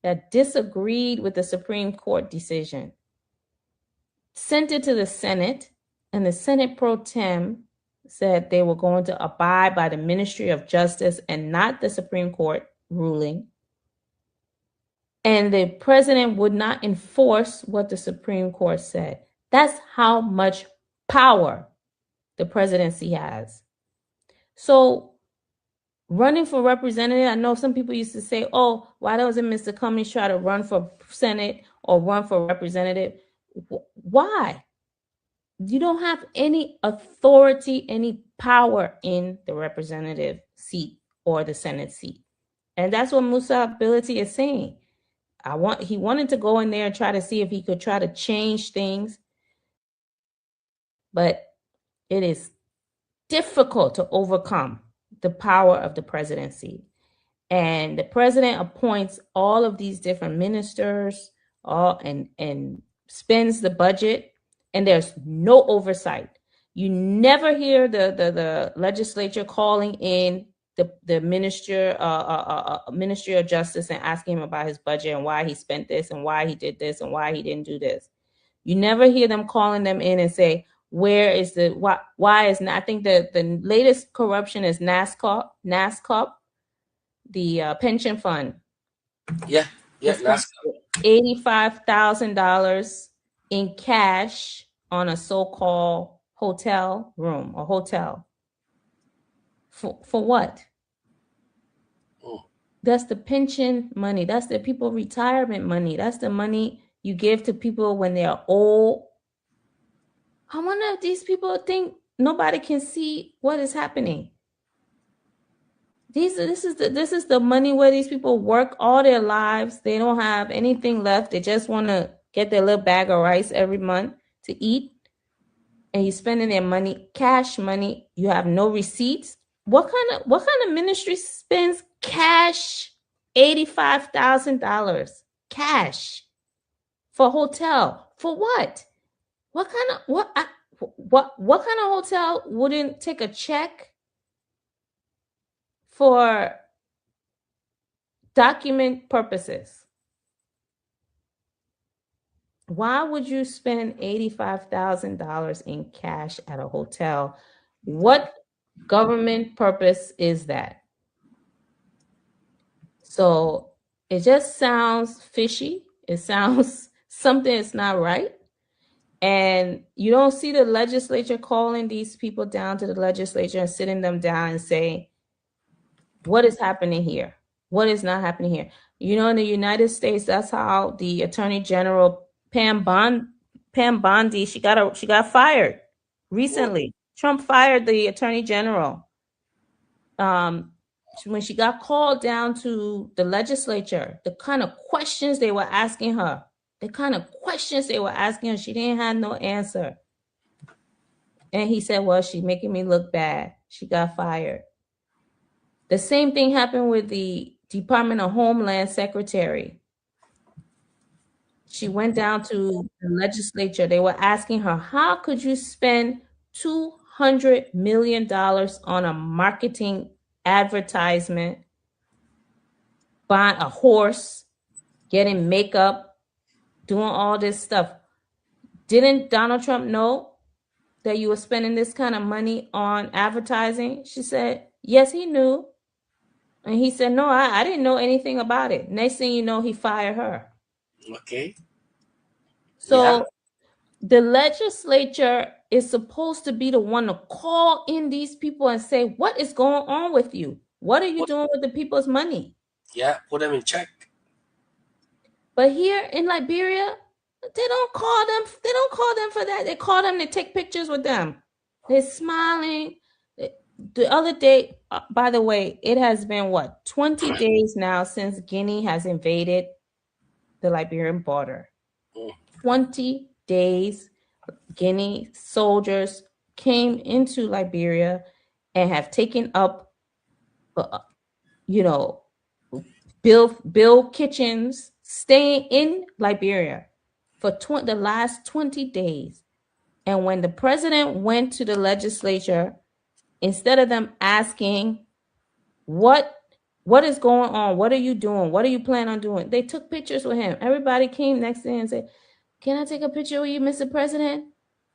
that disagreed with the Supreme Court decision, sent it to the Senate, and the Senate pro tem said they were going to abide by the Ministry of Justice and not the Supreme Court ruling. And the president would not enforce what the Supreme Court said. That's how much power the presidency has. So running for representative, I know some people used to say, oh, why doesn't Mr. Cummings try to run for Senate or run for representative? Why? You don't have any authority, any power in the representative seat or the Senate seat. And that's what Musa Ability is saying. He wanted to go in there and try to see if he could try to change things, but it is difficult to overcome the power of the presidency. And the president appoints all of these different ministers, and spends the budget, and there's no oversight. You never hear the legislature calling in the Ministry of Justice and asking him about his budget and why he spent this and why he did this and why he didn't do this. You never hear them calling them in and say, where is the why is not? I think the latest corruption is NASCAR, the pension fund. Yeah, NASCAR. $85,000 in cash on a so-called hotel room or hotel. For what? That's the pension money. That's the people retirement money. That's the money you give to people when they're old. I wonder if these people think nobody can see what is happening. This is the money where these people work all their lives. They don't have anything left. They just want to get their little bag of rice every month to eat. And you're spending their money, cash money. You have no receipts. What kind of ministry spends cash $85,000 cash for hotel? For what? What kind of hotel wouldn't take a check for document purposes? Why would you spend $85,000 in cash at a hotel? What government purpose is that? So it just sounds fishy. It sounds something is not right. And you don't see the legislature calling these people down to the legislature and sitting them down and saying, what is happening here? What is not happening here? You know, in the United States, that's how the Attorney General Pam Bondi, she got fired recently. Trump fired the Attorney General. When she got called down to the legislature, the kind of questions they were asking her, she didn't have no answer. And he said, well, she's making me look bad. She got fired. The same thing happened with the Department of Homeland Secretary. She went down to the legislature. They were asking her, how could you spend $200 million on a marketing advertisement, buying a horse, getting makeup, doing all this stuff? Didn't Donald Trump know that you were spending this kind of money on advertising? She said, yes, he knew. And he said, no, I didn't know anything about it. Next thing you know, he fired her. Okay. So the legislature is supposed to be the one to call in these people and say, what is going on with you? What are you doing with the people's money? Put them in check. But here in Liberia, they don't call them. They don't call them for that. They call them to take pictures with them. They're smiling. The other day, by the way, it has been what, 20 days now since Guinea has invaded the Liberian border. 20 days. Guinea soldiers came into Liberia and have taken up, you know, build kitchens, staying in Liberia for the last 20 days. And when the president went to the legislature, instead of them asking what is going on, what are you doing, what are you planning on doing, they took pictures with him. Everybody came next to him and said, can I take a picture with you, Mr. President?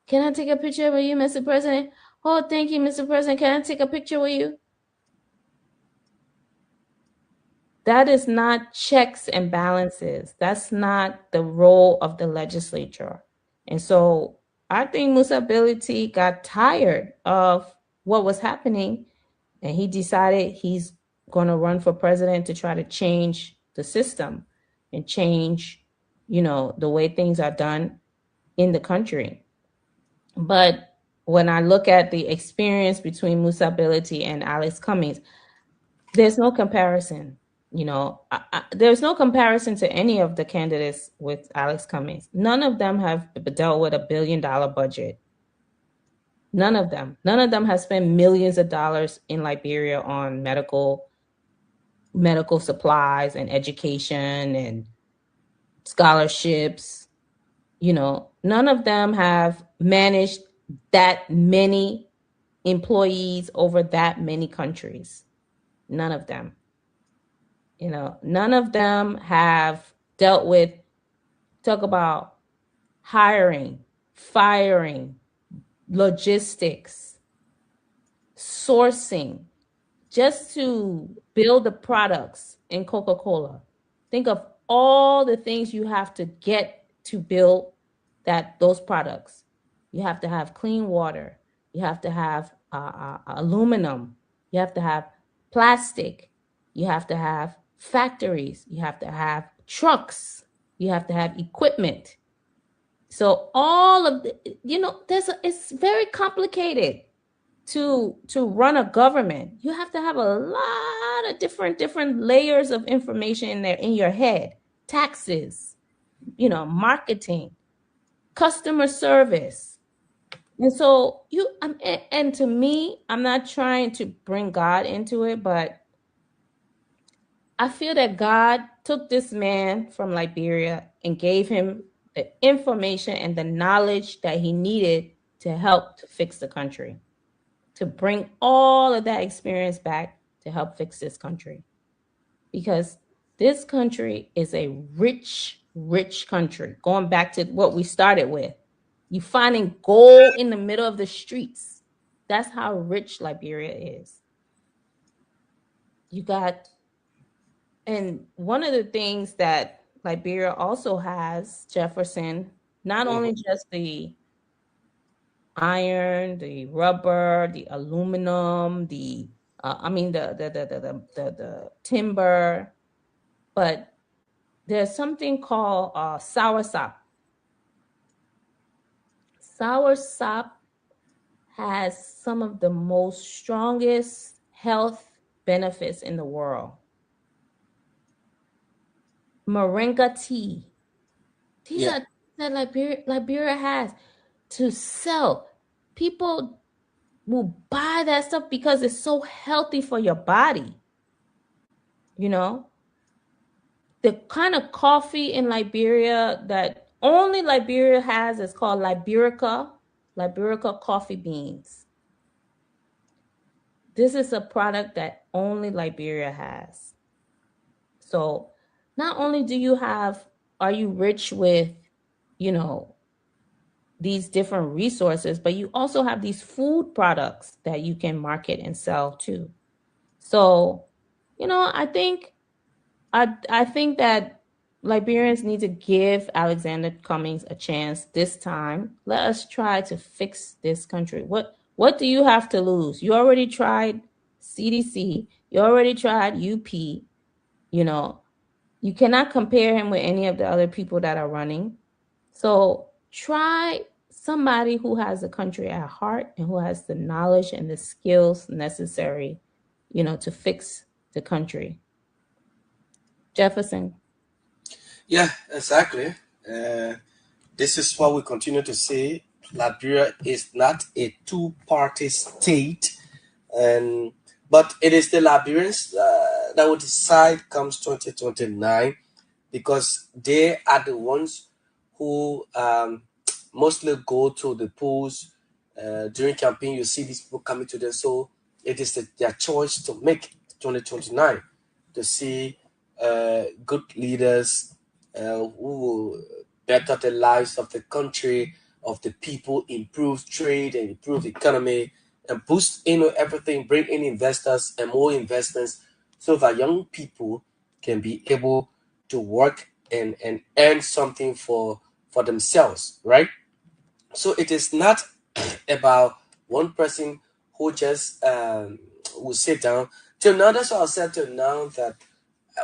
Can I take a picture with you, Mr. President? Oh, thank you, Mr. President. Can I take a picture with you? That is not checks and balances. That's not the role of the legislature. And so I think Musa Ability got tired of what was happening, and he decided he's going to run for president to try to change the system and change, the way things are done in the country. But when I look at the experience between Musa Ability and Alex Cummings, there's no comparison. There's no comparison to any of the candidates with Alex Cummings. None of them have dealt with $1 billion budget. None of them. None of them have spent millions of dollars in Liberia on medical supplies and education and scholarships. None of them have managed that many employees over that many countries. None of them. None of them have dealt with, talk about hiring, firing, logistics, sourcing, just to build the products in Coca-Cola. Think of all the things you have to get to build those products. You have to have clean water. You have to have aluminum. You have to have plastic. You have to have factories. You have to have trucks. You have to have equipment. So all of it's very complicated to run a government. You have to have a lot of different layers of information in there in your head. Taxes, marketing, customer service. And so and to me, I'm not trying to bring God into it, but I feel that God took this man from Liberia and gave him the information and the knowledge that he needed to help to fix the country, to bring all of that experience back to help fix this country. Because this country is a rich, rich country. Going back to what we started with, you finding gold in the middle of the streets. That's how rich Liberia is. And one of the things that Liberia also has, Jefferson, not only just the iron, the rubber, the aluminum, the timber, but there's something called soursop. Soursop has some of the most strongest health benefits in the world. Moringa tea. These are that Liberia has to sell. People will buy that stuff because it's so healthy for your body. The kind of coffee in Liberia that only Liberia has is called Liberica coffee beans. This is a product that only Liberia has. So not only are you rich with, these different resources, but you also have these food products that you can market and sell too. So, I think that, Liberians need to give Alexander Cummings a chance this time. Let us try to fix this country. What do you have to lose? You already tried CDC. You already tried UP. You know, you cannot compare him with any of the other people that are running. So try somebody who has the country at heart and who has the knowledge and the skills necessary, to fix the country. Jefferson. Yeah, exactly. This is what we continue to say. Liberia is not a two-party state, but it is the Liberians that will decide comes 2029, because they are the ones who mostly go to the polls during campaign. You see these people coming to them, so it is their choice to make 2029 to see good leaders who will better the lives of the country, of the people, improve trade and improve economy, and boost everything, bring in investors and more investments, so that young people can be able to work and earn something for themselves, right? So it is not about one person who just will sit down. Till now, that's what I said till now, that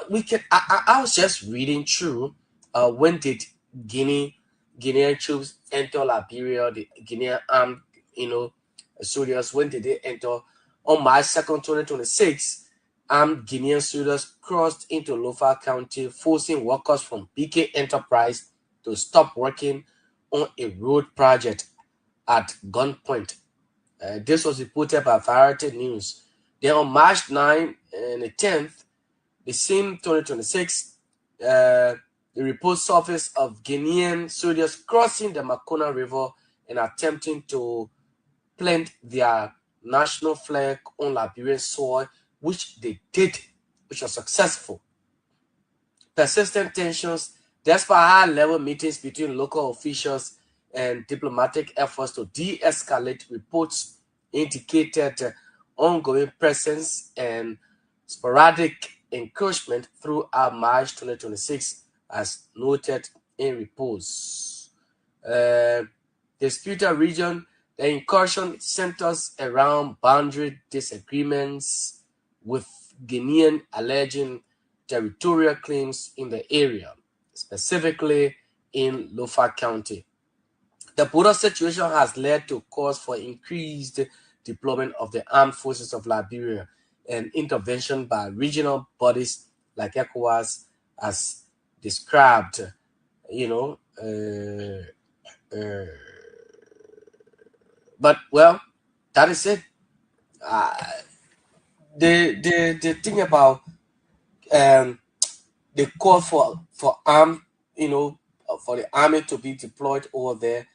we can. I was just reading through. When did Guinean troops enter Liberia? The Guinean armed, soldiers. When did they enter? On March 2nd, 2026, armed Guinean soldiers crossed into Lofa County, forcing workers from BK Enterprise to stop working on a road project at gunpoint. This was reported by Variety News. Then on March 9 and the 10th, the same 2026, the report surfaced of Guinean soldiers crossing the Makona River and attempting to plant their national flag on Liberian soil, which they did, which was successful. Persistent tensions, despite high-level meetings between local officials and diplomatic efforts to de-escalate, reports indicated ongoing presence and sporadic encroachment throughout March 2026, as noted in reports. The disputed region, the incursion centers around boundary disagreements, with Guinean alleging territorial claims in the area, specifically in Lofa County. The border situation has led to calls for increased deployment of the armed forces of Liberia and intervention by regional bodies like ECOWAS, as described, but well, that is it. The thing about the call for for the army to be deployed over there,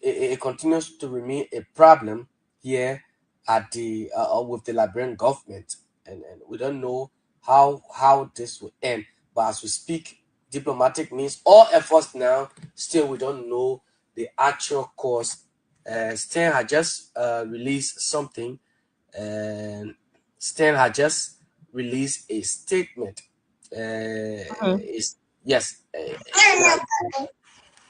it continues to remain a problem here at the with the Liberian government, and we don't know how this will end. But as we speak, diplomatic means all efforts now. Still, we don't know the actual cause. Stan had just released something, and Stan had just released a statement. It's, yes,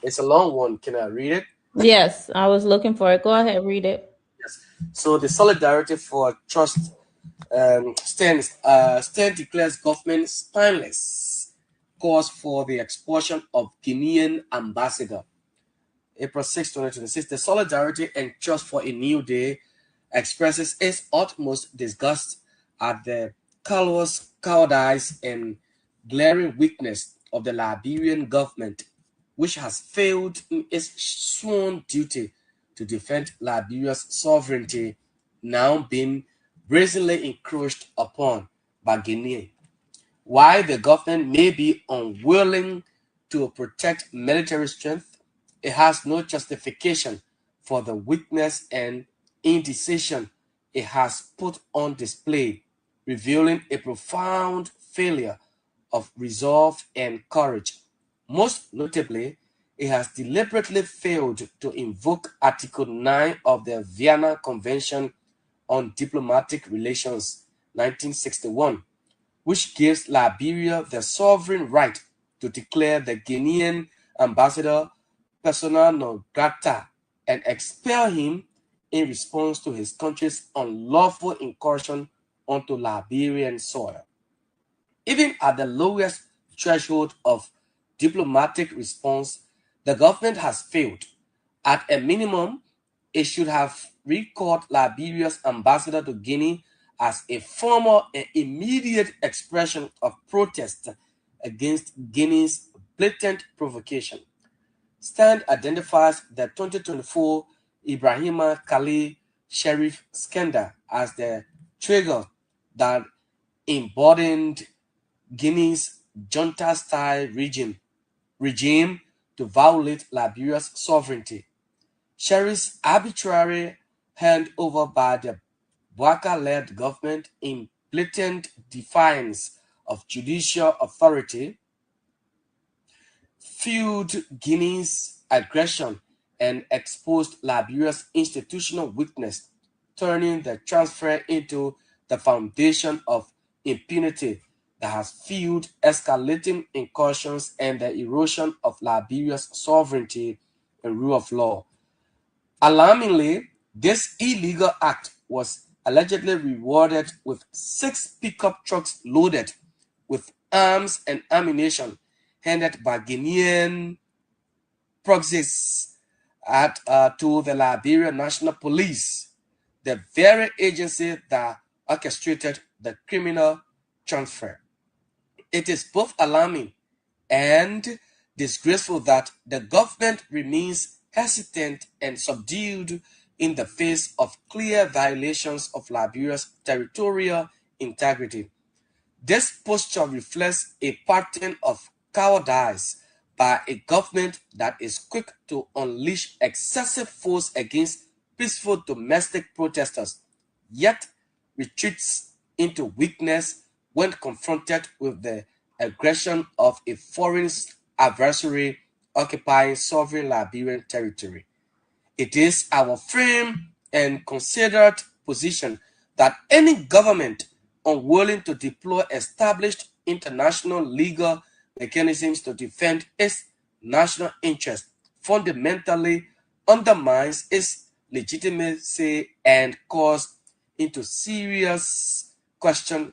it's a long one. Can I read it? Yes, I was looking for it. Go ahead, read it. Yes. So the Solidarity for Trust Stan declares government spineless, calls for the expulsion of Guinean ambassador. April 6, 2026, the Solidarity and Trust for a New Day expresses its utmost disgust at the callous cowardice and glaring weakness of the Liberian government, which has failed in its sworn duty to defend Liberia's sovereignty, now being brazenly encroached upon by Guinea. While the government may be unwilling to protect military strength, it has no justification for the weakness and indecision it has put on display, revealing a profound failure of resolve and courage. Most notably, it has deliberately failed to invoke Article 9 of the Vienna Convention on Diplomatic Relations, 1961, which gives Liberia the sovereign right to declare the Guinean ambassador persona non grata and expel him in response to his country's unlawful incursion onto Liberian soil. Even at the lowest threshold of diplomatic response, the government has failed. At a minimum, it should have recalled Liberia's ambassador to Guinea as a formal and immediate expression of protest against Guinea's blatant provocation. Stand identifies the 2024 Ibrahima Khalil Sheriff scandal as the trigger that embodied Guinea's junta-style regime to violate Liberia's sovereignty. Sheriff's arbitrary handover by the Bouaka-led government in blatant defiance of judicial authority fueled Guinea's aggression and exposed Liberia's institutional weakness, turning the transfer into the foundation of impunity that has fueled escalating incursions and the erosion of Liberia's sovereignty and rule of law. Alarmingly, this illegal act was allegedly rewarded with 6 pickup trucks loaded with arms and ammunition handed by Guinean proxies to the Liberian National Police, the very agency that orchestrated the criminal transfer. It is both alarming and disgraceful that the government remains hesitant and subdued in the face of clear violations of Liberia's territorial integrity. This posture reflects a pattern of cowardice by a government that is quick to unleash excessive force against peaceful domestic protesters, yet retreats into weakness when confronted with the aggression of a foreign adversary occupying sovereign Liberian territory. It is our firm and considered position that any government unwilling to deploy established international legal mechanisms to defend its national interest fundamentally undermines its legitimacy and calls into serious question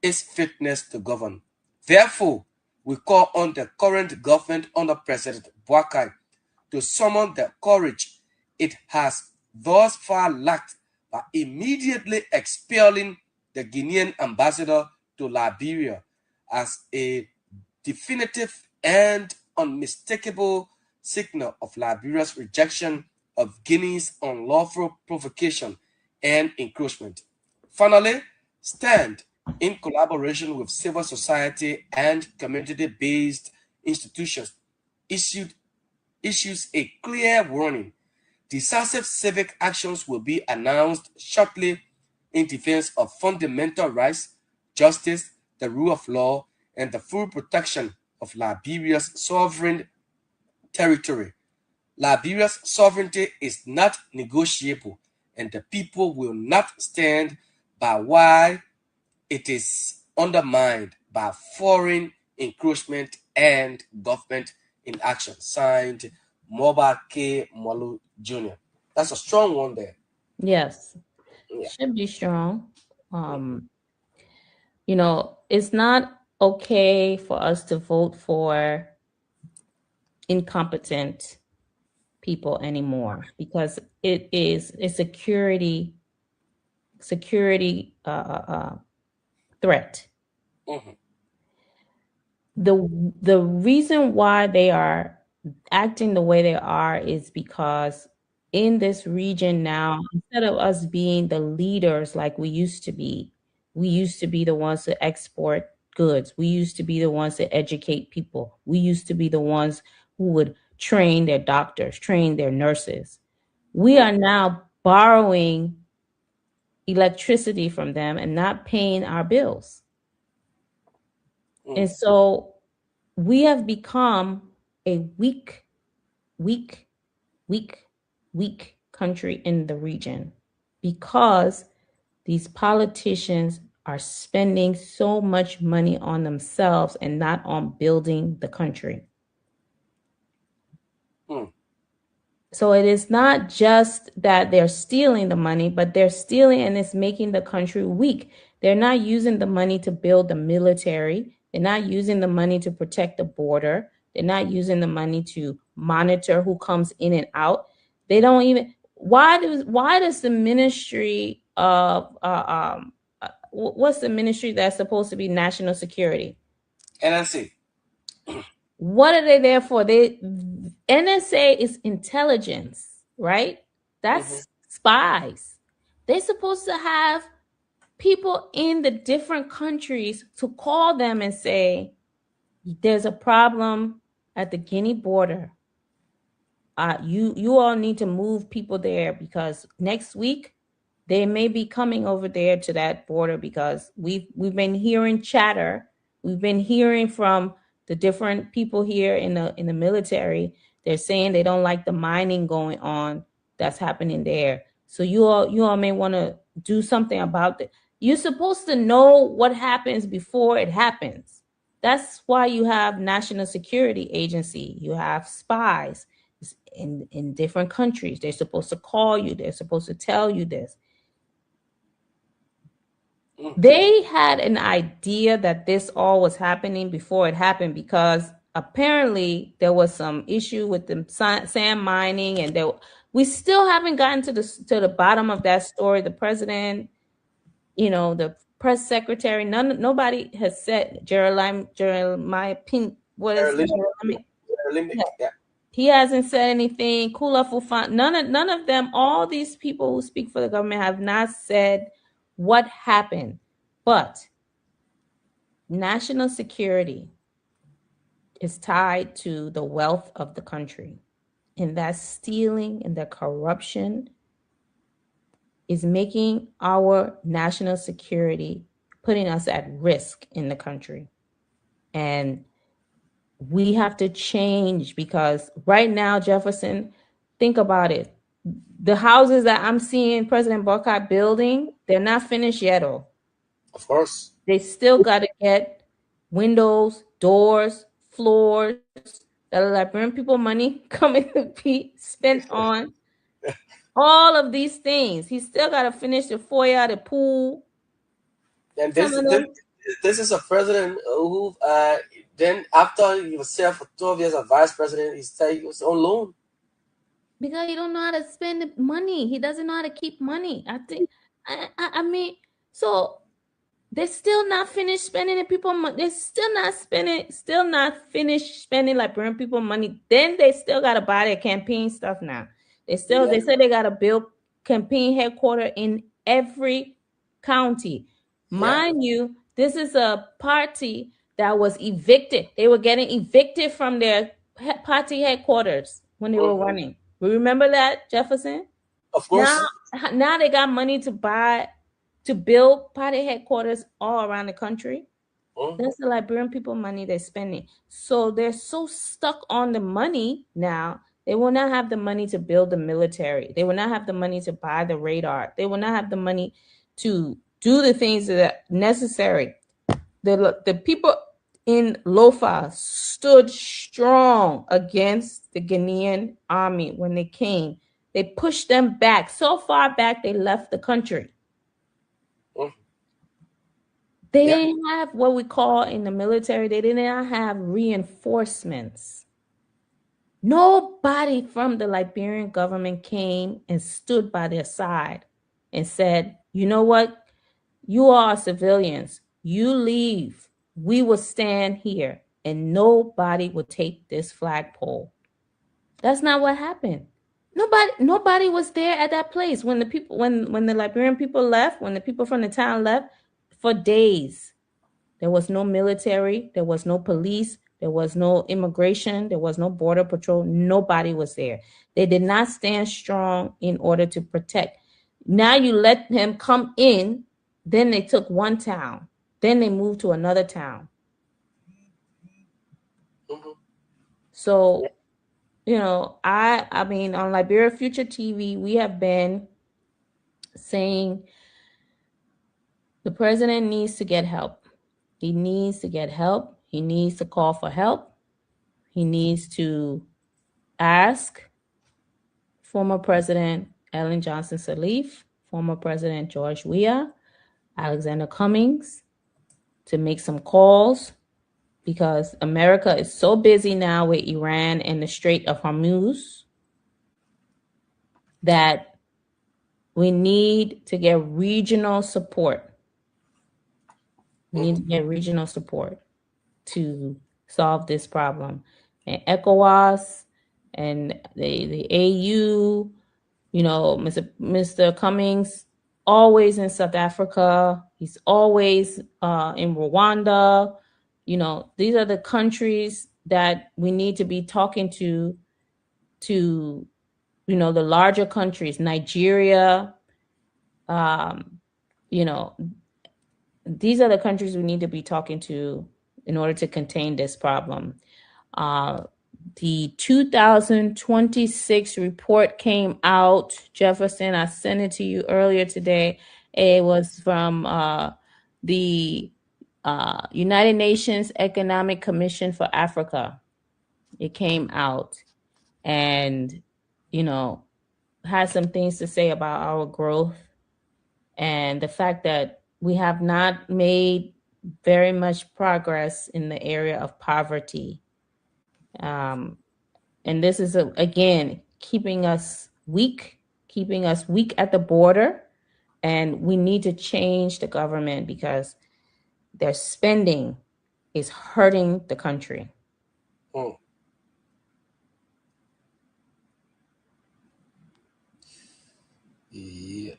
its fitness to govern. Therefore, we call on the current government under President Bouaka to summon the courage it has thus far lacked by immediately expelling the Guinean ambassador to Liberia as a definitive and unmistakable signal of Liberia's rejection of Guinea's unlawful provocation and encroachment. Finally, stand in collaboration with civil society and community-based institutions issues a clear warning. Decisive civic actions will be announced shortly in defense of fundamental rights, justice, the rule of law, and the full protection of Liberia's sovereign territory. Liberia's sovereignty is not negotiable, and the people will not stand by while it is undermined by foreign encroachment and government inaction. Signed, Moba K. Molu Jr. That's a strong one there. Yes, Yeah. should be strong. It's not okay for us to vote for incompetent people anymore because it is a security threat. Mhm. The reason why they are acting the way they are is because in this region now, instead of us being the leaders like we used to be the ones to export goods. We used to be the ones to educate people. We used to be the ones who would train their doctors, train their nurses. We are now borrowing electricity from them and not paying our bills. And so we have become a weak country in the region because these politicians are spending so much money on themselves and not on building the country. So it is not just that they're stealing the money, but they're stealing and it's making the country weak. They're not using the money to build the military. They're not using the money to protect the border. They're not using the money to monitor who comes in and out. They don't even. Why does the ministry of what's the ministry that's supposed to be national security? NSC. What are they there for? NSA is intelligence, right? That's spies. They're supposed to have people in the different countries to call them and say, there's a problem at the Guinea border. You all need to move people there because next week they may be coming over there to that border because we've been hearing chatter. We've been hearing from the different people here in the military. They're saying they don't like the mining going on that's happening there. So you all may want to do something about it. You're supposed to know what happens before it happens. That's why you have National Security Agency. You have spies in different countries. They're supposed to call you. They're supposed to tell you this. They had an idea that this all was happening before it happened because apparently there was some issue with the sand mining, and we still haven't gotten to the bottom of that story. The president, the press secretary, nobody has said Jeremiah Pink. What is Yeah. He hasn't said anything. Kula Fufan, none of them, all these people who speak for the government have not said what happened. But national security is tied to the wealth of the country. And that stealing and the corruption is making our national security, putting us at risk in the country. And we have to change because right now, Jefferson, think about it. The houses that I'm seeing President Barkat building, they're not finished yet. Of course. They still got to get windows, doors, floors that are Liberian people money coming to be spent on. All of these things. He still got to finish the foyer, the pool. And this is a president who then after he was served for 12 years as vice president, he said he was on loan. Because he don't know how to spend money. He doesn't know how to keep money. I mean, so they're still not finished spending the people money. They're still not finished spending Liberian people money. Then they still gotta buy their campaign stuff now. They said they gotta build campaign headquarters in every county. Mind you, this is a party that was evicted. They were getting evicted from their party headquarters when they were running. We remember that, Jefferson? Of course. Now they got money to build party headquarters all around the country. That's the Liberian people money they're spending. So they're so stuck on the money now, they will not have the money to build the military. They will not have the money to buy the radar. They will not have the money to do the things that are necessary. The people in Lofa stood strong against the Ghanaian army when they came. They pushed them back. So far back, they left the country. They didn't have what we call in the military, they did not have reinforcements. Nobody from the Liberian government came and stood by their side and said, you know what? You are civilians. You leave. We will stand here and nobody will take this flagpole. That's not what happened. Nobody was there at that place when the Liberian people left, when the people from the town left. For days, there was no military, there was no police, there was no immigration, there was no border patrol. Nobody was there. They did not stand strong in order to protect. Now you let them come in, then they took one town, then they moved to another town. So, I mean, on Liberia Future TV, we have been saying The president needs to get help. He needs to get help. He needs to call for help. He needs to ask former President Ellen Johnson Sirleaf, former President George Weah, Alexander Cummings to make some calls, because America is so busy now with Iran and the Strait of Hormuz that we need to get regional support. We need to get regional support to solve this problem. And ECOWAS and the AU, you know, Mr. Cummings, always in South Africa. He's always in Rwanda. You know, these are the countries that we need to be talking to, you know, the larger countries, Nigeria. You know, these are the countries we need to be talking to in order to contain this problem. The 2026 report came out, Jefferson. I sent it to you earlier today. It was from the United Nations Economic Commission for Africa. It came out and, you know, has some things to say about our growth and the fact that we have not made very much progress in the area of poverty. And this is, again, keeping us weak at the border. And we need to change the government because their spending is hurting the country. Mm. Yeah.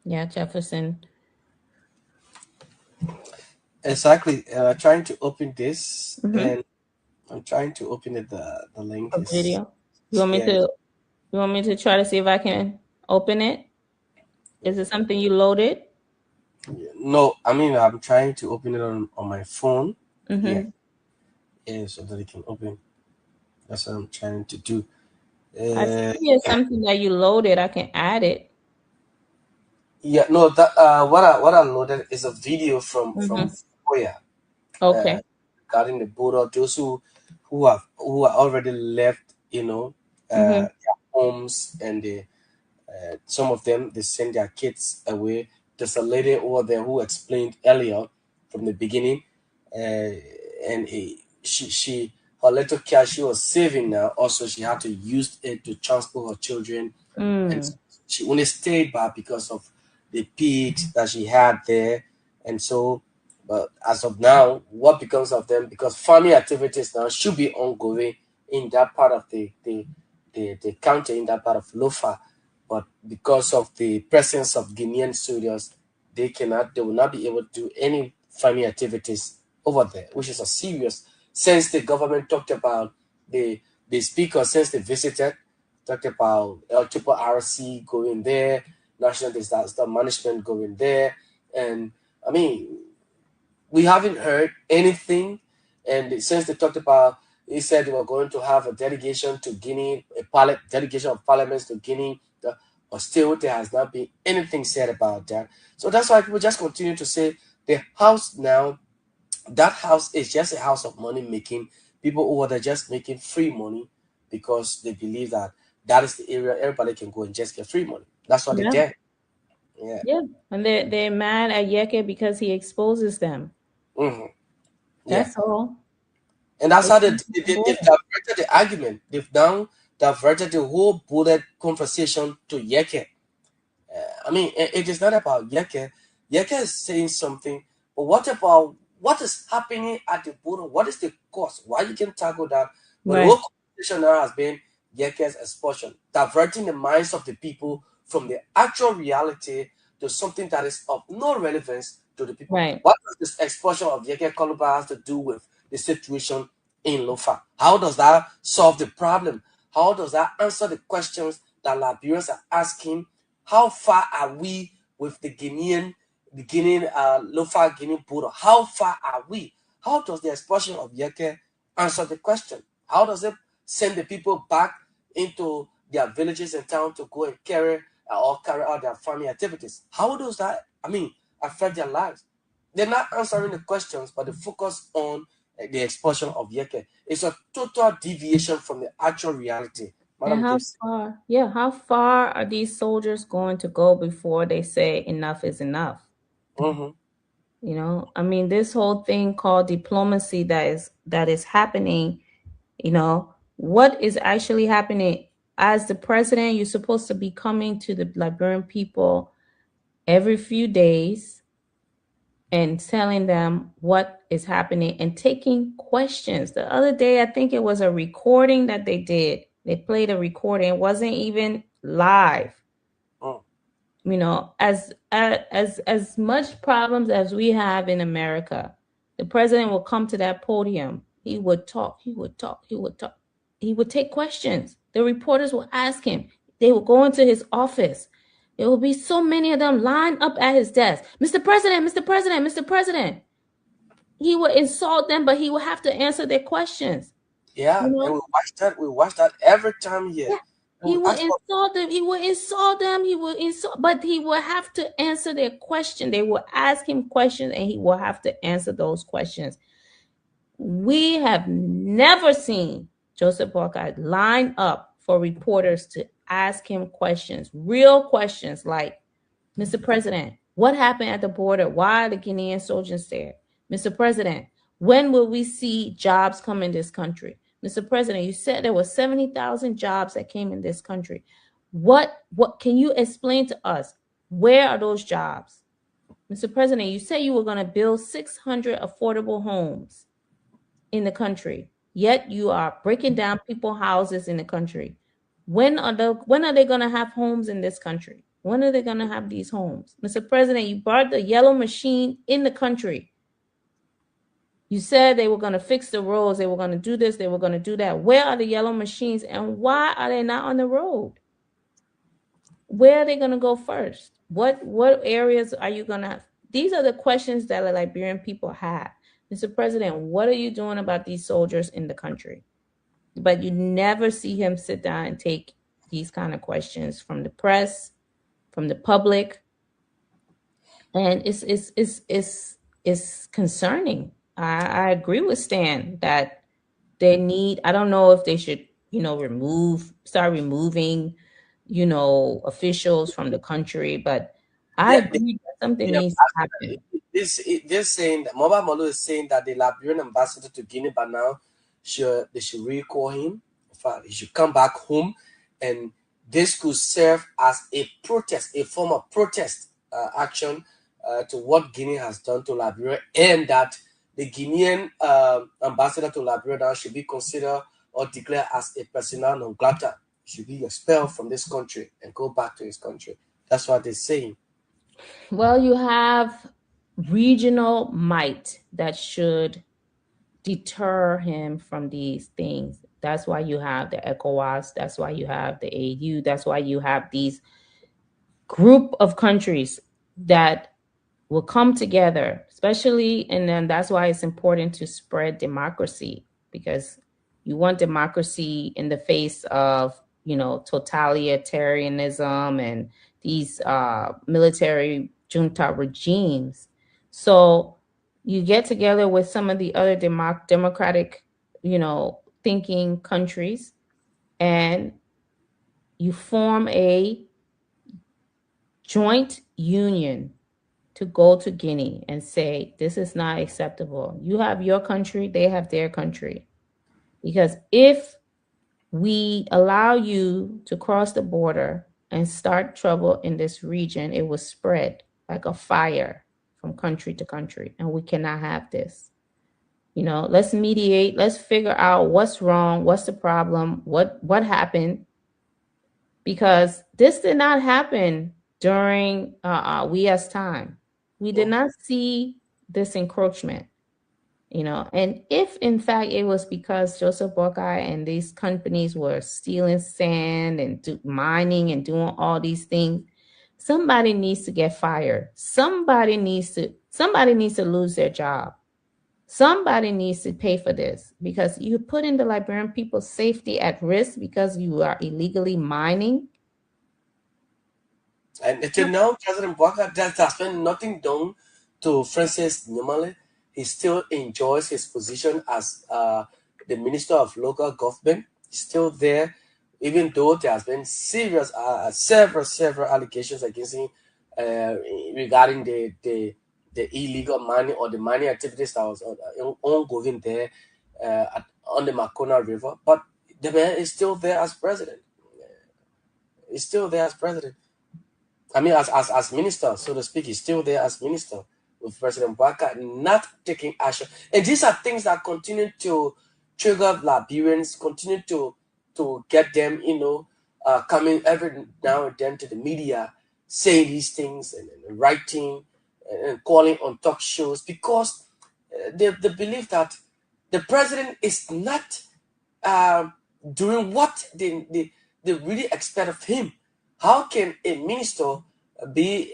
Yeah, Jefferson. Exactly. Trying to open this, Mhm. and I'm trying to open it. The link A is video. You want me yeah. to? You want me to try to see if I can open it? Is it something you loaded? No, I mean I'm trying to open it on my phone. Yeah, Mm-hmm. yeah, so that it can open. That's what I'm trying to do. I see it's something that you loaded. I can add it. Yeah, no, that what I loaded is a video from Mm-hmm. Korea, Okay. regarding the border. Those who are already left, you know, Mm-hmm. their homes, and they some of them they send their kids away. There's a lady over there who explained earlier from the beginning, and she her little cash she was saving now. Also, she had to use it to transport her children, and Mm. she only stayed back because of the pit that she had there. And so, but as of now, what becomes of them? Because farming activities now should be ongoing in that part of the county, in that part of Lofa, but because of the presence of Guinean soldiers, they will not be able to do any farming activities over there, which is a serious. Since the government talked about the speaker, since they visited, talked about LRRC going there, National Disaster Management going there, and I mean we haven't heard anything. And since they talked about, he said they were going to have a delegation to Guinea, delegation of parliaments to Guinea, but still there has not been anything said about that. So that's why people just continue to say the house now, that house is just a house of money making. People over there just making free money because they believe that that is the area everybody can go and just get free money. That's what they Yeah. did. Yeah. Yeah. And they're mad at Yeke because he exposes them. Hmm. Yeah. That's all. And that's They how can't keep the they've border. diverted the argument. They've now diverted the whole bullet conversation to Yeke. I mean, it is not about Yeke. Yeke is saying something, but what about what is happening at the border? What is the cause? Why you can tackle that? But the Right. whole conversation now has been Yeke's expulsion, diverting the minds of the people from the actual reality to something that is of no relevance to the people. Right. What does this expulsion of Yeke Koluba has to do with the situation in Lofa? How does that solve the problem? How does that answer the questions that Liberians are asking? How far are we with the Lofa Guinean border? How far are we? How does the expulsion of Yeke answer the question? How does it send the people back into their villages and towns to go and carry or carry out their farming activities. How does that, affect their lives? They're not answering the questions, but they focus on the expulsion of Yeke. It's a total deviation from the actual reality. And Madam Gibbs. how far are these soldiers going to go before they say enough is enough? Mm-hmm. You know, I mean, this whole thing called diplomacy that is happening, you know, what is actually happening? As the president, you're supposed to be coming to the Liberian people every few days and telling them what is happening and taking questions. The other day, I think it was a recording that they did. They played a recording. It wasn't even live. Mm. You know, as much problems as we have in America, the president will come to that podium. He would talk, he would talk, he would talk. He would take questions. The reporters will ask him. They will go into his office. There will be so many of them lined up at his desk. Mr. President, Mr. President, Mr. President. He would insult them, but he would have to answer their questions. Yeah, You and know? we watch that. We watch that every time here. Yeah. And He we will ask for, insult them. He will insult them. He will insult, but he will have to answer their question. They will ask him questions, and he will have to answer those questions. We have never seen Joseph Boakai line up for reporters to ask him questions, real questions like, Mr. President, what happened at the border? Why are the Guinean soldiers there? Mr. President, when will we see jobs come in this country? Mr. President, you said there were 70,000 jobs that came in this country. What can you explain to us? Where are those jobs? Mr. President, you said you were going to build 600 affordable homes in the country, yet you are breaking down people's houses in the country. When are they going to have homes in this country? When are they going to have these homes? Mr. President, you brought the yellow machine in the country. You said they were going to fix the roads, they were going to do this, they were going to do that. Where are the yellow machines, and why are they not on the road? Where are they going to go first? What areas are you going to? These are the questions that the Liberian people have. Mr. President, what are you doing about these soldiers in the country? But you never see him sit down and take these kind of questions from the press, from the public, and it's concerning. I agree with Stan that they need. I don't know if they should, start removing, officials from the country, but I yeah, agree that something they have needs to happen. they're saying that Mobile Malo is saying that the Liberian ambassador to Guinea by now they should recall him. In fact, he should come back home, and this could serve as a protest, a form of protest action to what Guinea has done to Liberia, and that the Guinean ambassador to Liberia now should be considered or declared as a persona non grata, should be expelled from this country and go back to his country. That's what they're saying. Well, you have regional might that should deter him from these things. That's why you have the ECOWAS. That's why you have the AU. That's why you have these group of countries that will come together, especially, and then that's why it's important to spread democracy, because you want democracy in the face of, totalitarianism and these military junta regimes. So you get together with some of the other democratic, thinking countries, and you form a joint union to go to Guinea and say, this is not acceptable. You have your country, they have their country. Because if we allow you to cross the border and start trouble in this region, it will spread like a fire from country to country. And we cannot have this. Let's mediate. Let's figure out what's wrong. What's the problem? What happened? Because this did not happen during WEA's time. We did not see this encroachment, and if in fact it was because Joseph Boakai and these companies were stealing sand and mining and doing all these things, somebody needs to get fired. Somebody needs to lose their job. Somebody needs to pay for this, because you put in the Liberian people's safety at risk because you are illegally mining. And until now, President Bouakai has been nothing done to Francis Nyamale. He still enjoys his position as the Minister of Local Government. He's still there, even though there has been serious, several allegations against him regarding the illegal money or the money activities that was ongoing there on the Makona River. But the man is still there as president. He's still there as president. I mean, as minister, so to speak, he's still there as minister with President Bouakai not taking action. And these are things that continue to trigger Liberians, continue to get them, coming every now and then to the media, saying these things and writing and calling on talk shows because they believe that the president is not doing what they really expect of him. How can a minister be,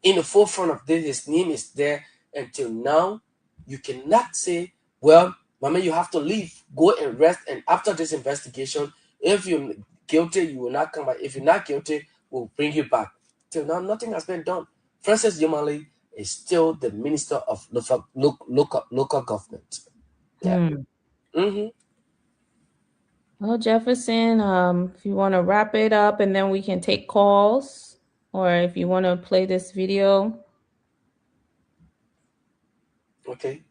in the forefront of this? His name is there until now. You cannot say, well, Mama, you have to leave, go and rest. And after this investigation, if you're guilty, you will not come back. If you're not guilty, we'll bring you back. Till now, nothing has been done. Francis Yomali is still the minister of local government. Yeah. Mm-hmm. Well, Jefferson, if you want to wrap it up and then we can take calls, or if you want to play this video. Okay.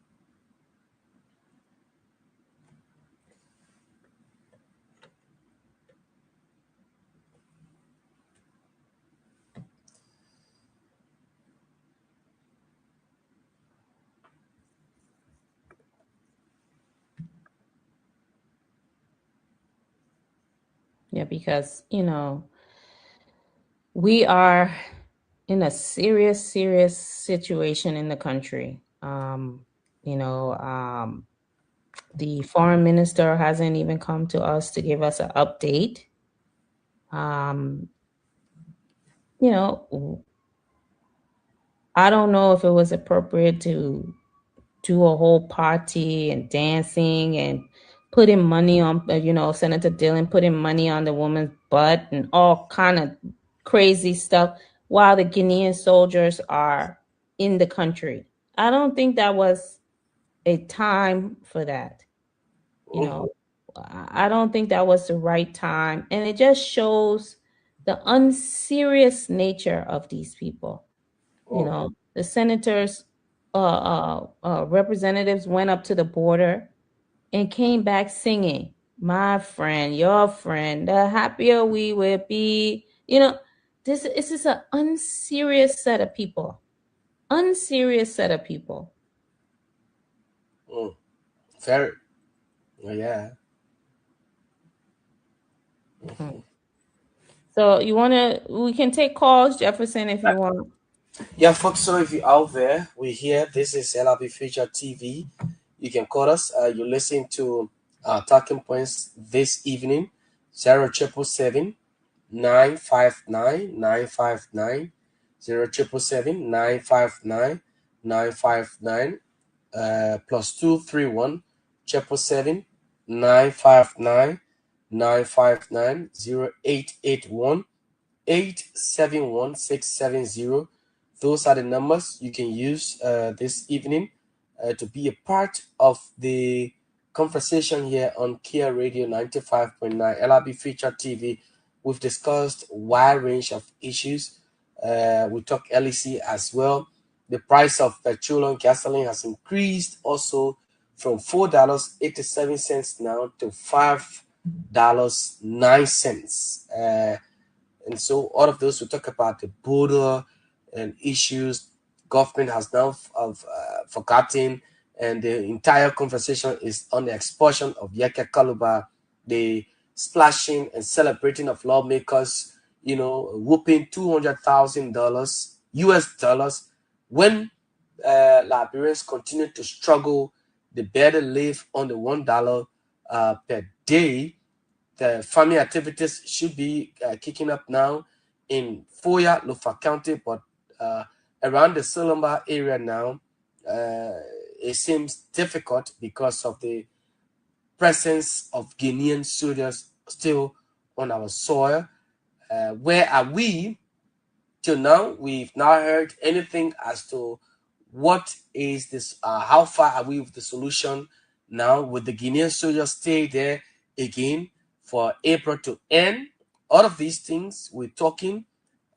Yeah, because, we are in a serious situation in the country. The foreign minister hasn't even come to us to give us an update. I don't know if it was appropriate to do a whole party and dancing and putting money on, Senator Dillon putting money on the woman's butt and all kind of crazy stuff while the Guinean soldiers are in the country. I don't think that was a time for that. I don't think that was the right time. And it just shows the unserious nature of these people. The senators, representatives went up to the border and came back singing, "My friend, your friend, the happier we will be." This is an unserious set of people. Unserious set of people. Very. Yeah. So we can take calls, Jefferson, if you want. Yeah, folks, so if you're out there, we're here. This is LIB Future TV. You can call us. You're listening to Talking Points this evening. 0777 959 959 0777 959 959 plus 231 777 959 959 0881 871 Those are the numbers you can use this evening to be a part of the conversation here on Kia Radio 95.9 LIB Future TV. We've discussed a wide range of issues. We talk LEC as well. The price of petroleum gasoline has increased also from $4.87 now to $5.09. And so all of those, we talk about the border and issues government has now forgotten, and the entire conversation is on the expulsion of Yeke Kaluba, the splashing and celebrating of lawmakers, whooping $200,000 US dollars when Liberians continue to struggle. They better live on the $1 per day. The farming activities should be kicking up now in Foya, Lofa County, but around the Solomba area now, it seems difficult because of the presence of Guinean soldiers still on our soil. Where are we? till now, we've not heard anything as to what is this, how far are we with the solution now. With the Guinean soldiers stay there again for April to end? All of these things we're talking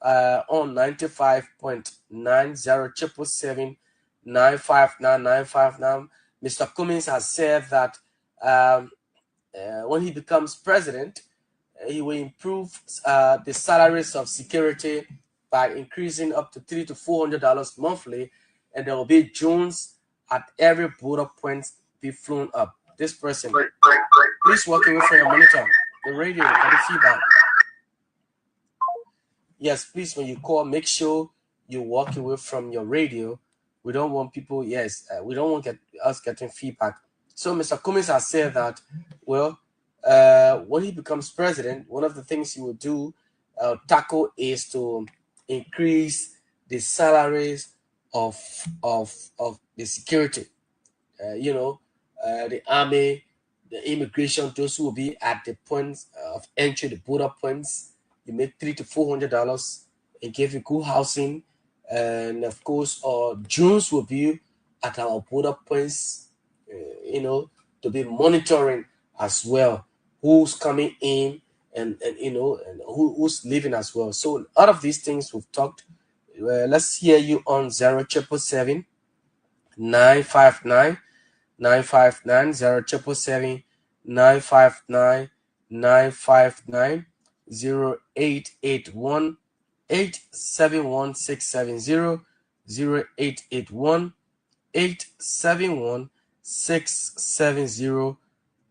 on 95.90 959. Mr. Cummings has said that when he becomes president, he will improve the salaries of security by increasing up to $300 to $400 monthly, and there will be drones at every border point be flown up. This person, please walk away from your monitor, the radio, and the feedback. Yes, please, when you call, make sure you walk away from your radio. We don't want people, we don't want us getting feedback. So Mr. Cummings has said that, well, when he becomes president, one of the things he will do, tackle, is to increase the salaries of the security. The army, the immigration, those who will be at the points of entry, the border points. You make $300 to $400 and give you good housing, and of course, drones will be at our border points, to be monitoring as well who's coming in and who's leaving as well. So out of these things we've talked. Let's hear you on 0777 959 959 0777 959 959 0881 871 670 0881 871 670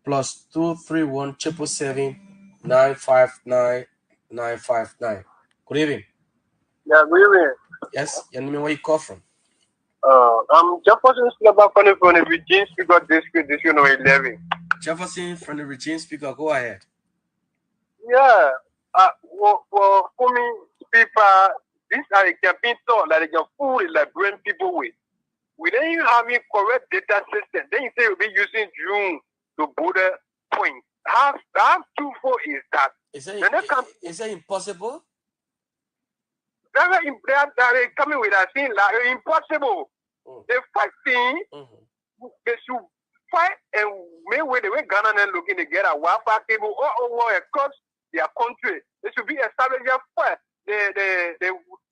plus 231 777 959 959. Good evening. Yeah, good evening. Yes, your name, where you call from? I'm Jefferson Slabber from the Virgin Speaker District, this 11. Jefferson from the Virgin Speaker, go ahead. Yeah, for me, people, these are the campaign thought that they can fool the Liberian people with. Without you having correct data system, then you say you'll be using June to border point. How truthful is that? Is that impossible? They're coming with a thing like impossible. They're fighting. They should fight and make way the way Ghana and looking to get a Wi-Fi cable all over across their country. They should be established first. The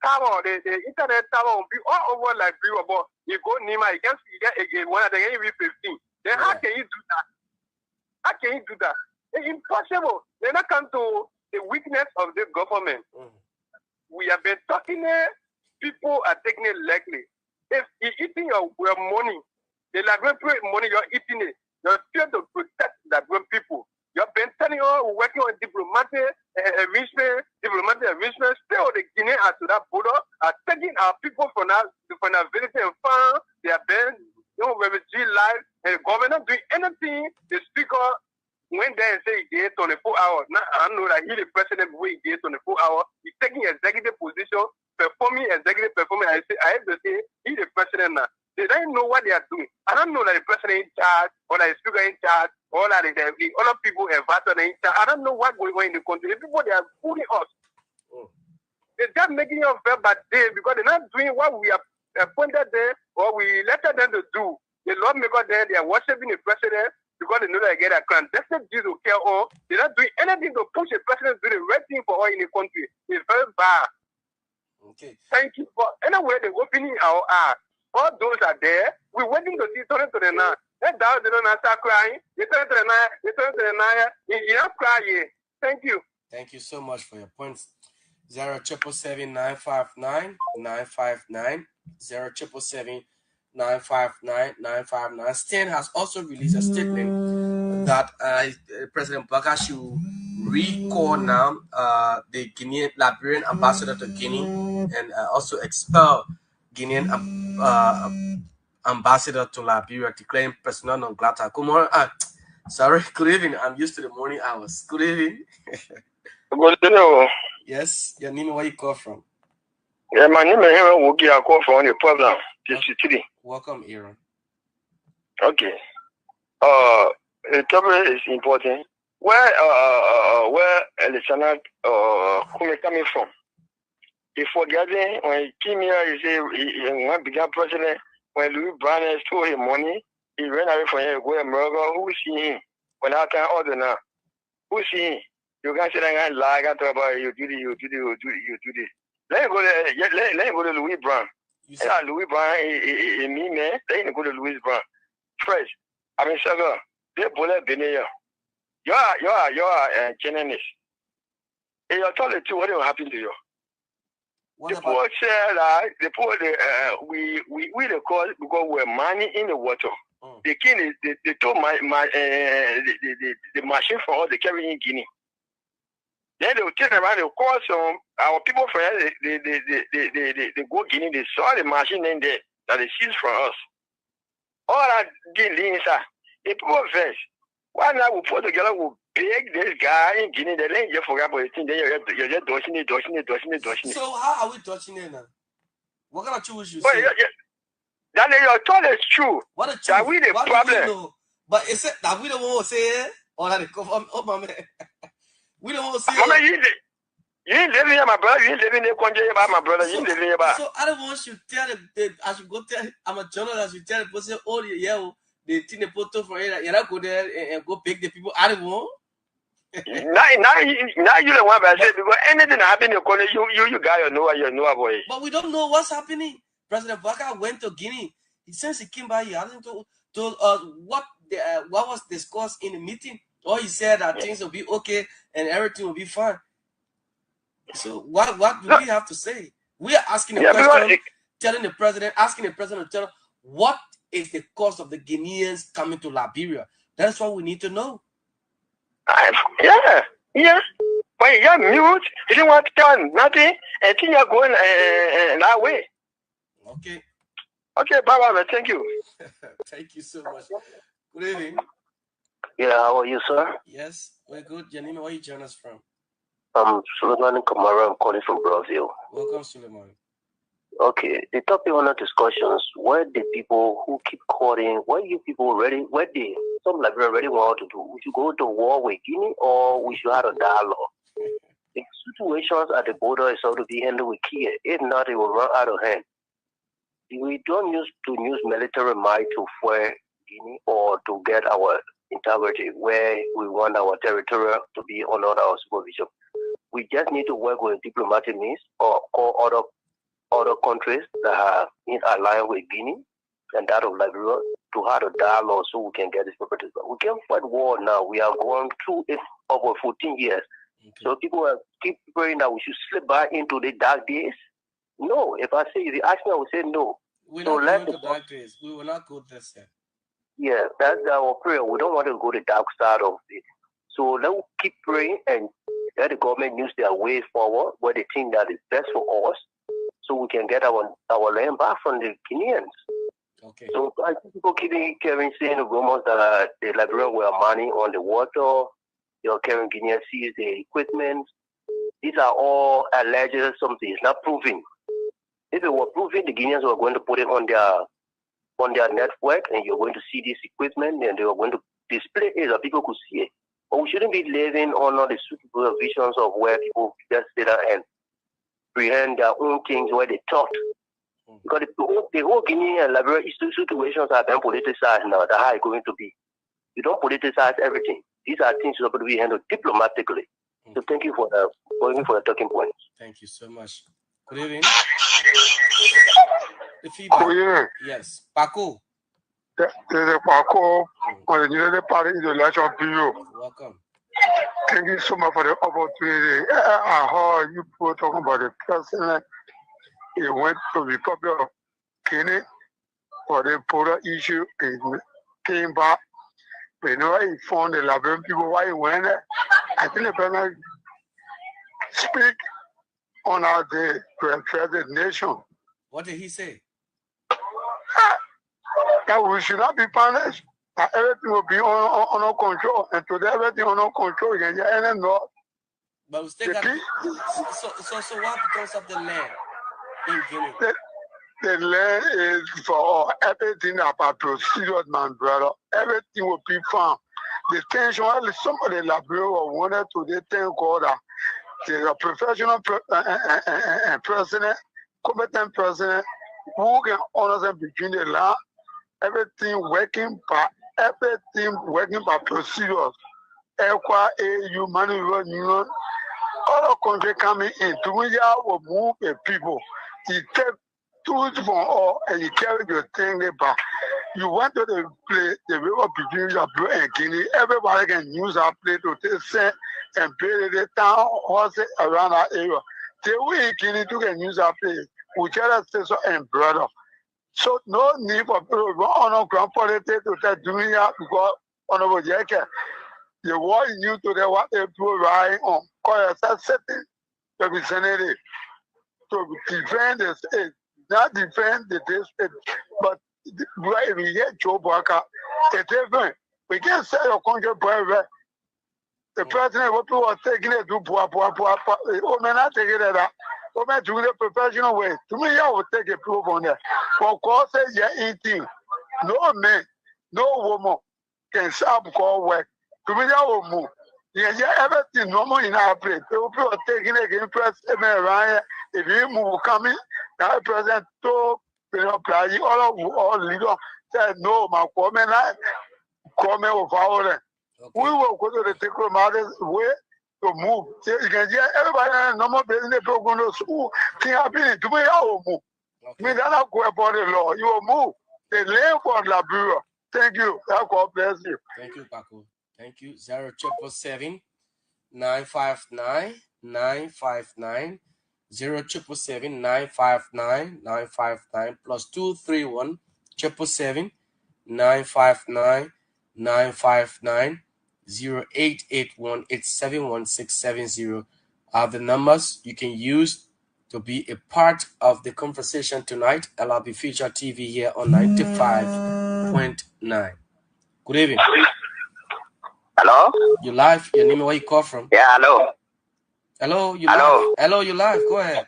tower, the internet tower will be all over Liberia, but you go Nima, you can't see that again. One of them will be 15. Then how can you do that? How can you do that? It's impossible. They not come to the weakness of the government. We have been talking there, people are taking it lightly. If you're eating your money, the Liberian money you're eating it, you're still to protect the Liberian people. You've been telling you working on diplomatic arrangement, still the Guineans are to that border, are taking our people from our village and farm, they have been, refugee life, and the government doing anything, the speaker went there and said he gave 24 hours. Now, I know that he the president before he gave 24 hours. He's taking executive position, performing executive performance. I have to say, he's the president now. They don't know what they are doing. I don't know that the president in charge, or that the speaker in charge, or that the other people invited in charge. I don't know what's going on in the country. The people, they are fooling us. They're just making us feel bad day because they're not doing what we have appointed there, or we elected them to do. The lawmaker there, they are worshiping the president because they know that they get a crown. That's not Jesus who care all. They're not doing anything to push the president to do the right thing for all in the country. It's very bad. Okay. Thank you for anyway they're opening our eyes. All those are there. We're waiting to see turn to the night. That down they don't start crying. They turn to the night. They turn to the night. You don't cry yet. Thank you. Thank you so much for your points. 0777 959 959 0777 959 959. Stan has also released a statement that President Baka should recall now the Guinean Liberian ambassador to Guinea and also expel Guinean ambassador to Liberia, declaring persona non grata. Good morning. Sorry, good evening. I'm used to the morning hours. Good evening. Good evening. Yes, your name, where you call from? Yeah, my name is Aaron Wogi. I call from the program. Welcome, Aaron. Okay. The topic is important. Where Alexander coming from? He forgetting when he came here, he said he when became president, when Louis Brown stole his money, he ran away from here to go to America. Who see him? When I can order now. Who see him? You can't say that lie, I can talk about you do this, you do this, you do this, you do this. Let him go to Louis Brown. Yeah, Louis Brown, me man, let him go to Louis Brown. First, I mean, Saga, they bullet Benia. You are journalist. And you're telling you what will happen to you. The poor say that the poor we the cause because we're money in the water. The king they told the machine for all the carrying in Guinea. Then they will turn around, they will call some our people from they go Guinea, they saw the machine in there that they seized from us. All that Guinea inside. The people first. Why not we put together we beg this guy in Guinea, they let you forget about it, then you're just dodging it. So how are we dodging it now? What kind of truth you say? That your thought is true. What a truth? That we the what problem. But is it that we don't want to say it? Or that it come from my man? We don't want to say it. You ain't living here, my brother. You ain't living there, my brother. You ain't living here, so I don't want you to tell I should go tell, I'm a journalist, you tell the person, oh, yeah, they think they put from here, you go there and go pick the people. I don't want. Now you don't want to say because anything happen in the corner, you guys know about it. But we don't know what's happening. President Baka went to Guinea. Since he came by, he hasn't told us what was discussed in the meeting. Or he said that things will be okay and everything will be fine. So what do we have to say? We are asking a question, telling the president, asking the president to tell us what is the cost of the Guineans coming to Liberia. That's what we need to know. Yeah. But you're mute. You didn't want to tell nothing. And think you're going that way. Okay. Okay, bye-bye. Thank you. Thank you so much. Good evening. Yeah, how are you, sir? Yes, we're good. Janine, where you join us from? Suleiman Kamara. I'm calling from Brazil. Welcome, Suleiman. Okay, the topic on the discussions, where the people who keep calling, what you people ready, some Liberia already want to do? We should go to war with Guinea or we should have a dialogue? The situations at the border is going to be handled with care. If not, it will run out of hand. We don't use military might to foil Guinea or to get our integrity where we want our territory to be under our supervision. We just need to work with diplomatic means or call other countries that are in alliance with Guinea and that of Liberia to have a dialogue so we can get this property. We can't fight war now. We are going through it over 14 years. Okay. So people keep praying that we should slip back into the dark days. No, if you ask me, I would say no. We're not going to dark days. We will not go this year. Yeah, that's our prayer. We don't want to go the dark side of it. So let's keep praying and let the government use their way forward where they think that is best for us so we can get our land back from the Guineans. Okay. So I think people keep saying the rumors that the Liberians were money on the water, they're carrying Guinean seas, the equipment. These are all alleged something. It's not proven. If it were proven, the Guineans were going to put it on their network and you're going to see this equipment and they were going to display it so people could see it. But we shouldn't be living under the supervisions of where people just sit down and prehend their own things where they thought. Because the whole Guinea and Liberia situations are being politicized now. That's how it's going to be. You don't politicize everything. These are things supposed to be handled diplomatically. So thank you for the talking points. Thank you so much. Good evening. The feedback. Good evening. Yes. Paco. This is Paco on the United Party in the election Bureau. Welcome. Thank you so much for the opportunity. I heard you people talking about the president. He went to the Republic of Guinea for the border issue and came back. Whenever he found the Liberian people, why he went there, I think the president speak on our day to address the nation. What did he say? That we should not be punished. That everything will be under control. And today everything under control. You can get any law. But we still got so what becomes of the land in Guinea? The land is for everything about procedures, my brother. Everything will be found. The tension, some of the Liberia wanted to, they thank God that There's a professional president, competent president who can understand between the law, everything working by procedures. EQUA, AU, Management Union, other country coming in. Tunisia will move the people. You take tools from all and you carry your thing back. You went to the place, the river between Blue and Guinea. Everybody can use that place to take sand and build the town horses around that area. The way in Guinea, you can use that place. Whichever station and brother. So no need for people to run on ground politics to tell Tunisia because honorable Jackie. The war is new to the what they do right on. Because it's setting representative to defend the state, not defend the state, but if we get Joe Barker, it's different. We can't say your country boy. The president, what people are taking it to oh, man, I take it at that. Oh, man, do the professional way. To me, I would take a proof on that. For course, yeah, 18. No man, no woman can stop call work. To me, I will move. Yeah, everything normal in our place. People are taking it against President Ryan. If you move coming, now President told all leader said no, my comment will follow them. We will go to the diplomatic way to move. You can see everybody normal business people go to school. Thing happening to me, I will move. Me that not go about the law. You will move. They lay for Liberia. Thank you. God bless you. Thank you, Paco. Thank you. 0777 959 959 0777 959 959 plus 231 777 959 959 0881 871 are the numbers you can use to be a part of the conversation tonight. LIB Future TV here on 95.9. Good evening. Hello? You live? Your name and where you call from? Yeah, hello. Hello, you hello. live? Hello, you live? Go ahead.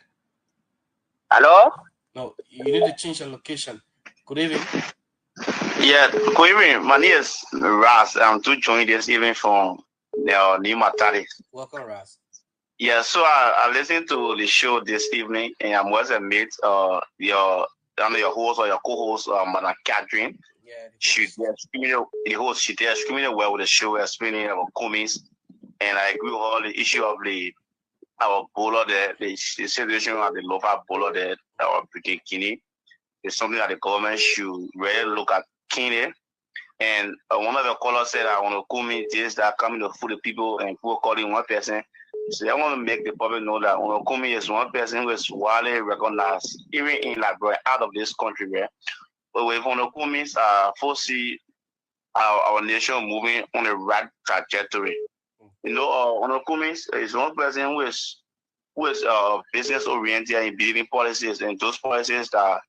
Hello? No, you need to change your location. Good evening. Yeah, good evening. My name is Ras. I'm to join this evening from New Matari. Welcome, Ras. Yeah, so I listened to the show this evening, and I'm was a mate, your host or your co-host, Madam Catherine. Yeah, she did extremely well with the show, explaining about comments, and I agree with all the issue of our bowler there, the situation of the local bowler there, our British Guinea. It's something that the government should really look at keenly. And one of the callers said, I want to comment this, that coming to fool the people, and people calling one person. So I want to make the public know that Onokumi is one person who is widely recognized, even in Liberia, out of this country, right? But with Onokumis, foresee our nation moving on the right trajectory. You know, Onokumis is one person who is business oriented in building policies, and those policies that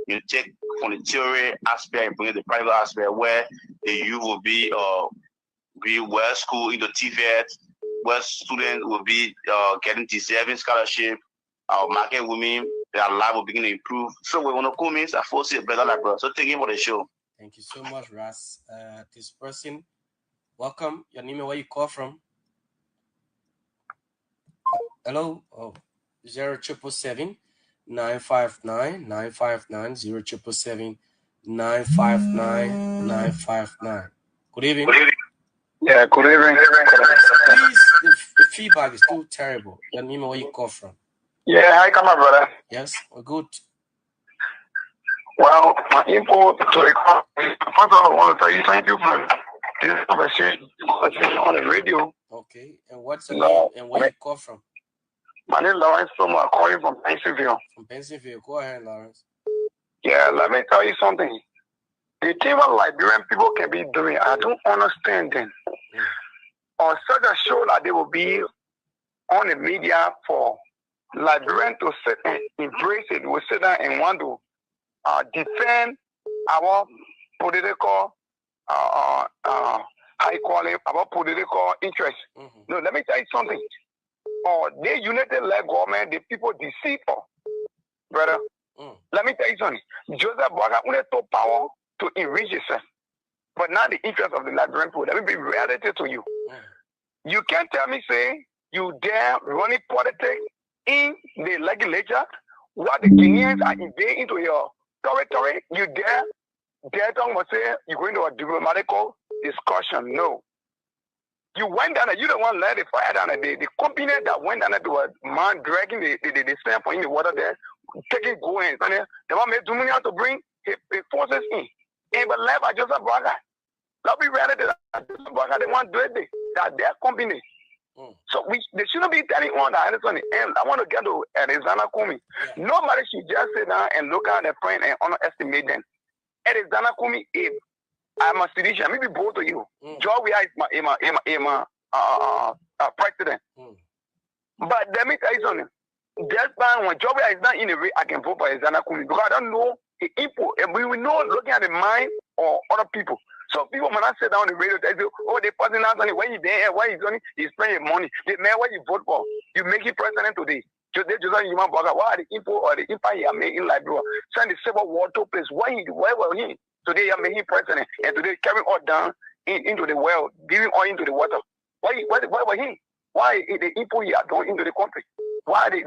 you take from the theory aspect and bring the private aspect, where the youth will be well schooled into TVET, where students will be getting deserving scholarship, our market women, their life will begin to improve. So we want to come in, I foresee a better life. So thank you for the show. Thank you so much, Ras. This person, welcome. Your name and where you call from? Hello? Oh, 0777 959 959 0777 959 959. Good evening. Good evening. Yeah, good evening. Please, the feedback is too terrible. Your name and where you call from? Yeah, hi, come on, brother. Yes, we're good. Well, my info to the call. First of all, I want to tell you thank you for this conversation on the radio. Okay, and what's your name and where you call from? My name is Lawrence from calling from Pennsylvania. From Pennsylvania. Go ahead, Lawrence. Yeah, let me tell you something. The thing what Liberian people can be doing, I don't understand them. On such a show that they will be on the media for Liberian to sit and embrace it, we sit down and want to defend our political, high quality, our political interests. No, let me tell you something. They United-led government, the people deceive us, brother. Let me tell you something. Joseph Boaga only took power to enrich himself, but not the interest of the Liberian people. Let me be reality to you. You can't tell me, say, You there running politics in the legislature, what the Guineans are invading into your territory, you there talking about say you're going to a diplomatical discussion. No. You went down there, you don't want to let the fire down there. The company that went down there to a man dragging the sand in the water there, taking going. And they want me to bring the forces in. And but left at Joseph Braga. Let's be ready to Braga, they want to do it. That their company. So they shouldn't be telling on that. And I want to get to Arizona Kumi. Nobody should just sit down and look at their friend and underestimate them. Arizona Kumi, if I'm a citizen, maybe both of you. Georgia is my president. But let me tell you something. Just when Georgia is not in the way, I can vote for Arizona Kumi because I don't know the people, and we will know looking at the mind of other people. So people when I sit down on the radio, they say, oh, the person not only when he's there, why he's only he's spending money. The man, what you vote for? You make it president today. Today, just like human burger. Why the info or the impact you are making like bro? Send the civil war to place. Why were he? Today you're making president, and today carrying all down into the well, giving all into the water. Why were he? Why the info he are going into the country? Why the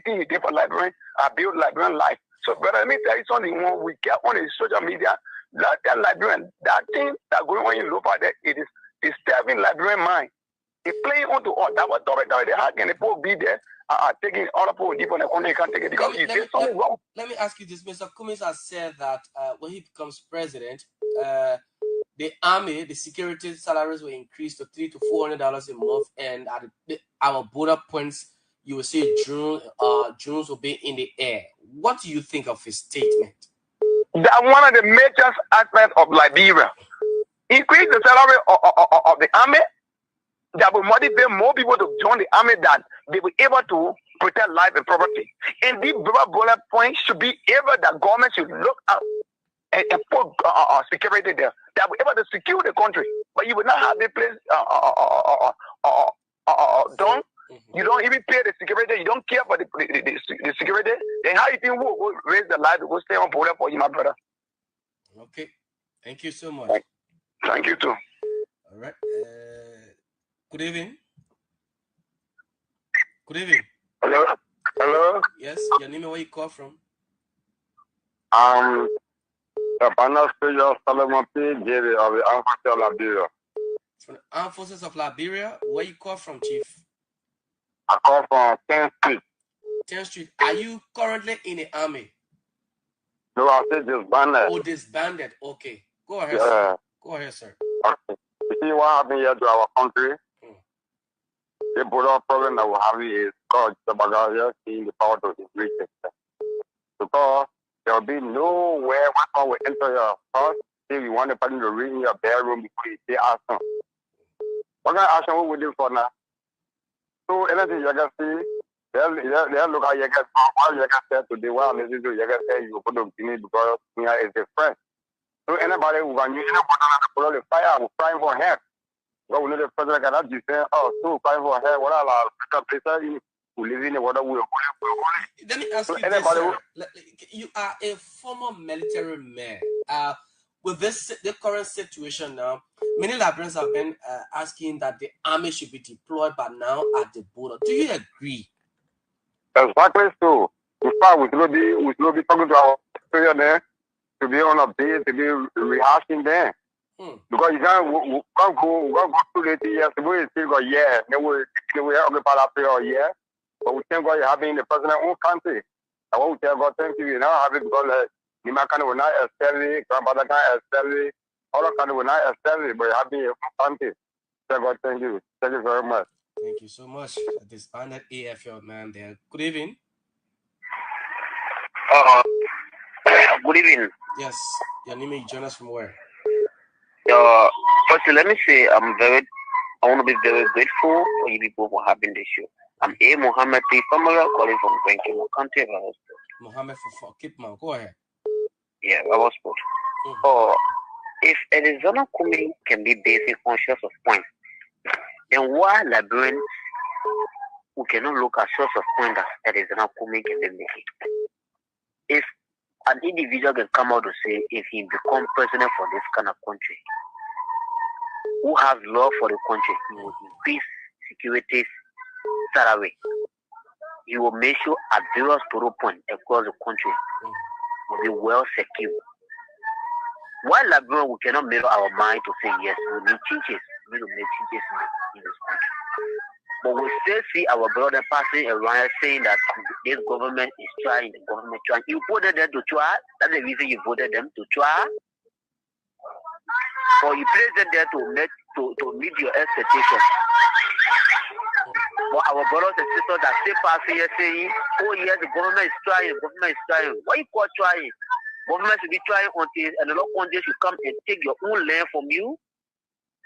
thing he did for Liberian, build Liberian life? So, brother, let me tell you something. When we get on the social media, that Liberian, that thing that going on in Lopa, that it is disturbing Liberian mind. They playing onto all that. What the how can the people be there? Taking other people deep on the country, can't take it because you did something wrong. Let me ask you this. Mr. Cummings has said that when he becomes president, the army, the security salaries will increase to $300 to $400 a month, and at our border points, you will see drones will be in the air. What do you think of his statement? That one of the major aspects of Liberia. Increase the salary of the army. That will motivate more people to join the army, that they will be able to protect life and property. And these bullet points should be able that government should look up and put security there. That will be able to secure the country. But you will not have the place done. You don't even pay the security. You don't care for the security. Then how you think we'll raise the life to go stay on border for you, my brother? Okay. Thank you so much. Thank you too. All right. Good evening. Good evening. Hello. Hello. Yes. Your name and where you call from? The Banner Soldier Solomon P. Jerry of the Armed Forces of Liberia. From the Armed Forces of Liberia. Where you call from, Chief? I call from 10th Street. 10th Street. Are you currently in the army? No, I said disbanded. Oh, disbanded. Okay. Go ahead, sir. Go ahead, sir. Okay. You see what happened here to our country? The border problem that we have is called the Bagaria seeing the power to increase it. Because there will be nowhere when we enter your house, if you want the person to read in your bedroom before you say action. What kind of action we will do for now? So anything you can see, they'll look at you guys, how you guys said today, well, listen to you guys say you put them in because Nia is a friend. So anybody who can use the fire will cry for help. But we know the president cannot just say, oh, so crying for help, what are places who live in the water will. Let me ask you this, sir. You are a former military man. With the current situation now, many Liberians have been asking that the army should be deployed by now at the border. Do you agree? Exactly so. In fact, we will be talking to our area there to be on a base, to be rehashing there. Because you can't go through the years ago, you still got then we occupy that period year. But we thank God you have been in the president's own country. And what we tell God, thank you, now have it because Nima can will not establish, grandfather can establish, all the country will not establish, but you have been in your own country. Thank God, thank you. Thank you very much. Thank you so much. This honored AFL man there. Good evening. Good evening. Yes. Your name, you join us from where? Firstly, let me say I want to be very grateful for you people for having this show. I'm A. Mohammed T. Famala calling from Grenkin, County of Sport. Mohammed for keep man. Go ahead. Yeah, Baba Sport. If Arizona Kumi can be based on source of points, then why Liberians who cannot look at source of points that Arizona Kumi can be making? If an individual can come out to say if he become president for this kind of country, who has love for the country, he will increase securities salary, he will make sure at various photo points across the country will be well secured. While Liberian, we cannot make up our mind to say yes, we need changes. We need to make changes in this country. But we still see our brother passing around saying that this government is trying, the government trying. You voted them to try. That's the reason you voted them to try. Or you placed them there to meet your expectations. But our brothers and sisters are still passing here saying, oh yes, the government is trying, the government is trying. What you call trying? Government should be trying until another country should come and take your own land from you.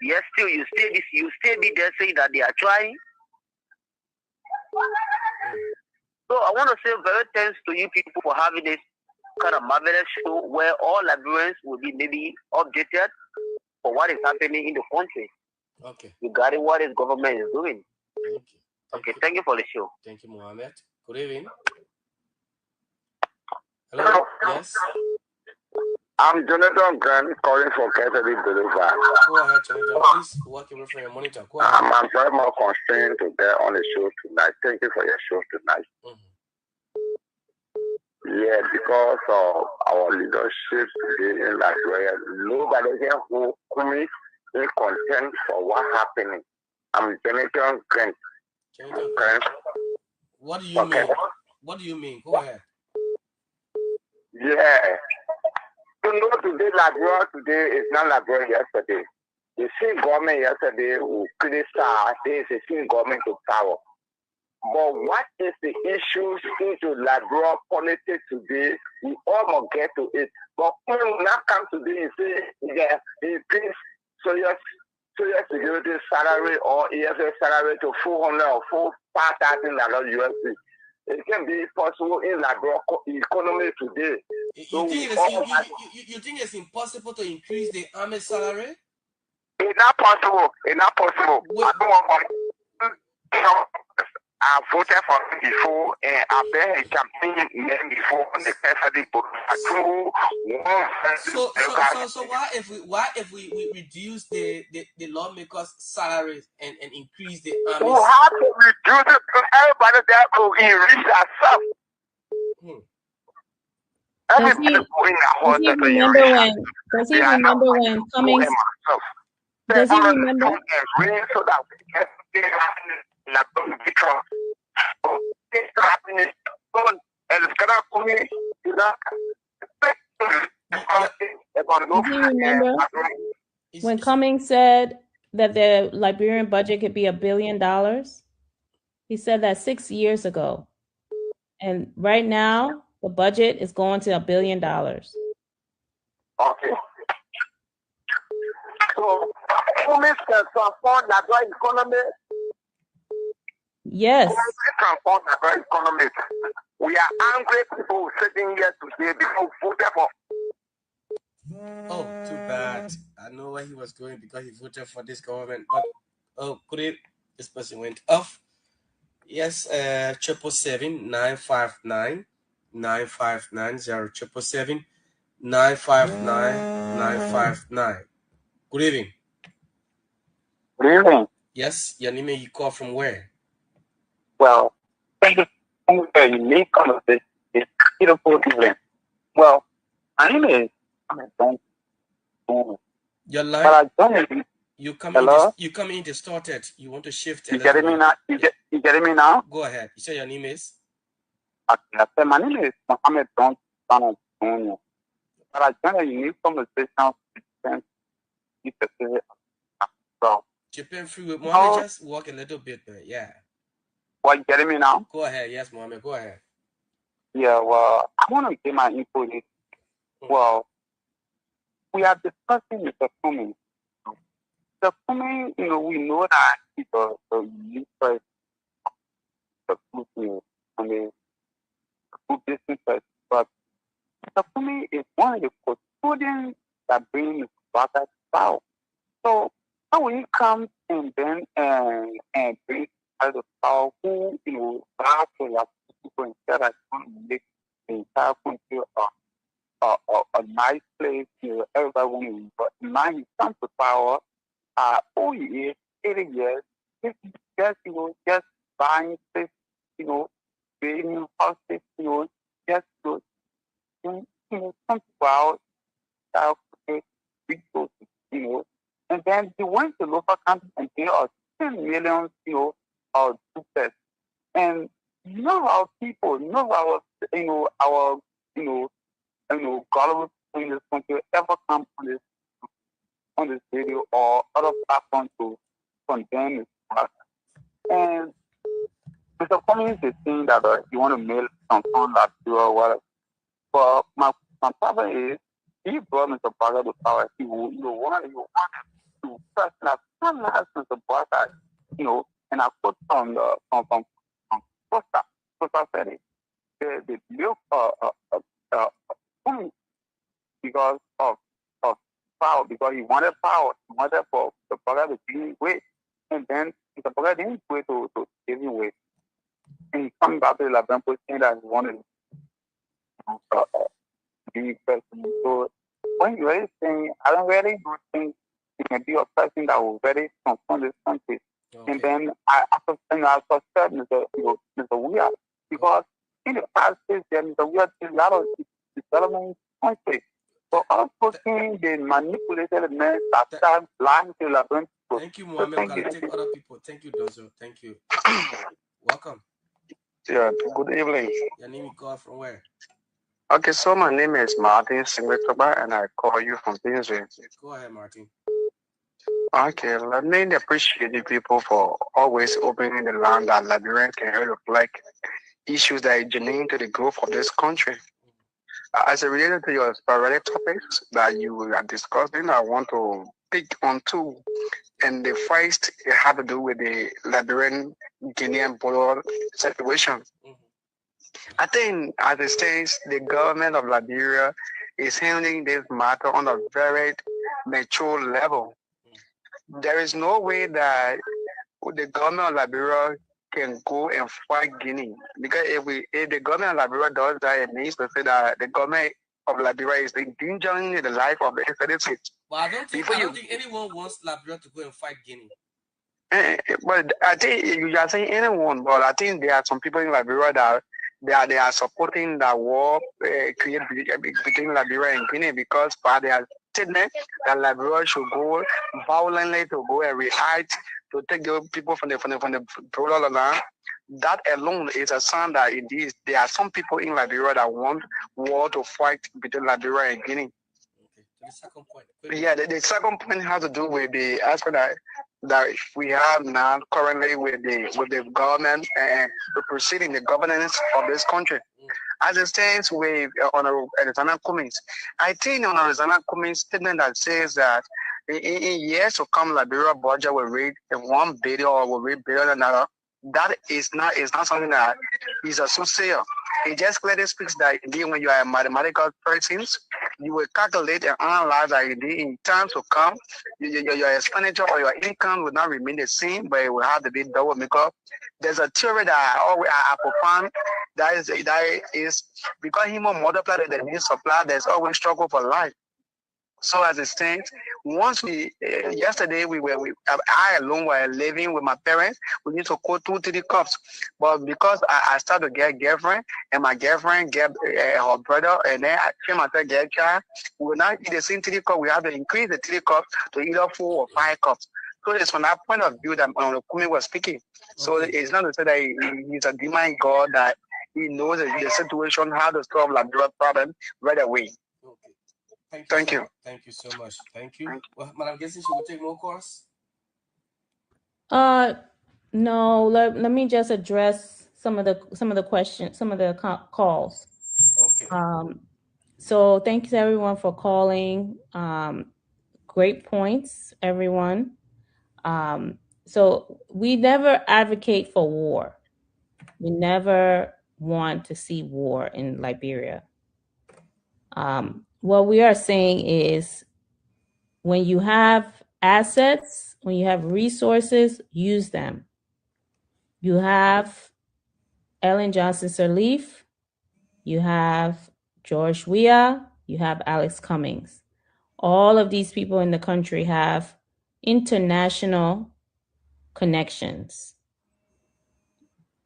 Yes, still you still be there saying that they are trying. So I want to say very thanks to you people for having this kind of marvelous show where all Liberians will be maybe updated for what is happening in the country. Okay. Regarding what his government is doing. Thank you for the show. Thank you, Mohammed. Good evening. Hello. Yes. I'm Jonathan Grant calling for Catholic Boulevard. Go ahead, Jonathan. Please walk away from your monitor. Go ahead. I'm very much constrained to be on the show tonight. Thank you for your show tonight. Yeah, because of our leadership today in Nigeria, nobody here who is content for what happening. I'm Jonathan Grant. What do you mean? What do you mean? Go ahead. Yeah. You know, today, Liberia today is not Liberia yesterday. The same government yesterday who criticized this the same government to power. But what is the issues into Liberia politics today? We all must get to it. But when we now come today and say, yeah, increase social security salary or EFS salary to 400 or $5,000 USD. It can be possible in the economy today. You think it's impossible to increase the army salary? It's not possible. It's not possible. I don't want I voted for him before, and I've been a campaign before on the Catholic book. So why if we reduce the lawmakers' salaries and increase the army? We have to reduce it because everybody there will enrich Does he remember when Cummings? Does he remember? So that we can Does he remember when Cummings said that the Liberian budget could be $1 billion? He said that 6 years ago. And right now, the budget is going to $1 billion. Okay. So, Cummings can transform the economy. Yes. Transform the economy. We are angry people sitting here today because voted for. Oh, too bad. I know where he was going because he voted for this government. But this person went off. Yes, 777-959-9590 777-959-959. Good evening. Good evening. Yes, your name you call from where? Well, thank you for a unique conversation. It's beautiful evening. Well, my name is your line. You come in distorted. You want to shift. You getting me now? You getting me now? Go ahead. You say your name is? Okay, my name is Mohammed Brown, son of Junior. But I joined a unique conversation with Japan free with Mohammed. Just walk a little bit, man. Yeah. What, you getting me now? Go ahead. Yes, Mohammed. Go ahead. Yeah, well, I want to give my input. Well, we are discussing Mr. Cummings. Mr. Cummings, we know that he's the unique person, the good and the good business person. But Mr. Cummings is one of the custodians that bring Mr. Baga to power. So how will he come and then and bring out the power who have to have people instead of trying to make the entire country a nice place, everybody wants. But now he comes to power. He is 80 years. He will just buying things, creating houses, just to, some people out that create resources, and then they went to local countries and they are 10 million, boosters. And our people, our, government in this country ever come on this video or other platform to condemn this product. And Mr. Cummings is saying that you want to mail some that you or whatever. But my problem is, he brought Mr. Parker to power. He want to press that some last Mr. Parker, and I put from Costa said it. They built because of power, because he wanted power. He wanted for the Parker to be weight. And then Mr. Parker didn't wait to give him weight. And he comes back to the Laban saying that he wanted be person. So when you're really saying, I don't really do think you can be a person that will really transform this country. Okay. And then I suspect Mr. Weir, because in the past days, Mr. Weir did a lot of development country. So also seeing the manipulated men that start lying to Laban. Thank you, Mohammed. So I'll take other people. Thank you, Dozo. Thank you. Welcome. Yeah, good evening. Your name is called from where? Okay, so my name is Martin Singwetoba and I call you from Pinsville. Go ahead, Martin. Okay, let me appreciate the people for always opening the land that Liberians can reflect issues that are genuine to the growth of this country. As it related to your sporadic topics that you are discussing, I want to pick on two. And the first had to do with the Liberian Guinean border situation. I think at the stage, the government of Liberia is handling this matter on a very mature level. There is no way that the government of Liberia can go and fight Guinea. Because if the government of Liberia does that, it means to say that the government of Liberia is endangering the life of the citizens. Well, I don't think anyone wants Liberia to go and fight Guinea. But I think you are saying anyone, but I think there are some people in Liberia that they are supporting the war created between Liberia and Guinea, because by their statement that Liberia should go violently to go and react to take the people from the border land. That alone is a sign that indeed there are some people in Liberia that want war to fight between Liberia and Guinea. Okay. The second point. Yeah, the second point has to do with the aspect that we have now currently with the government and proceeding the governance of this country. As it stands with Honorable Alexander Cummings, I think on Alexander Cummings' statement that says that in years to come, Liberia budget will reach $1 billion or will reach $1 billion. That is not something that is a sincere. It just clearly speaks that indeed when you are a mathematical person, you will calculate and analyze that indeed in times to come, your expenditure or your income will not remain the same, but it will have to be double, because there's a theory that I profound that is because human multiply the need supply, there's always struggle for life. So as it stands, once yesterday I alone were living with my parents. We need to cook 2-3 cups, but because I started to get girlfriend, and my girlfriend get her brother, and then I came myself get a child, we will not eat the same 3 cups. We have to increase the 3 cups to either 4 or 5 cups. So it's from that point of view that Kumi was speaking. Okay. So it's not to say that he's a divine God that he knows the situation, how to solve Liberia problem right away. Okay. Thank you. Thank you so much. Thank you. Well, I'm guessing she will take more calls. No. Let me just address some of the questions, some of the calls. Okay. So thanks everyone for calling. Great points, everyone. So we never advocate for war. We never want to see war in Liberia. What we are saying is, when you have assets, when you have resources, use them. You have Ellen Johnson Sirleaf, you have George Weah, you have Alex Cummings. All of these people in the country have international connections.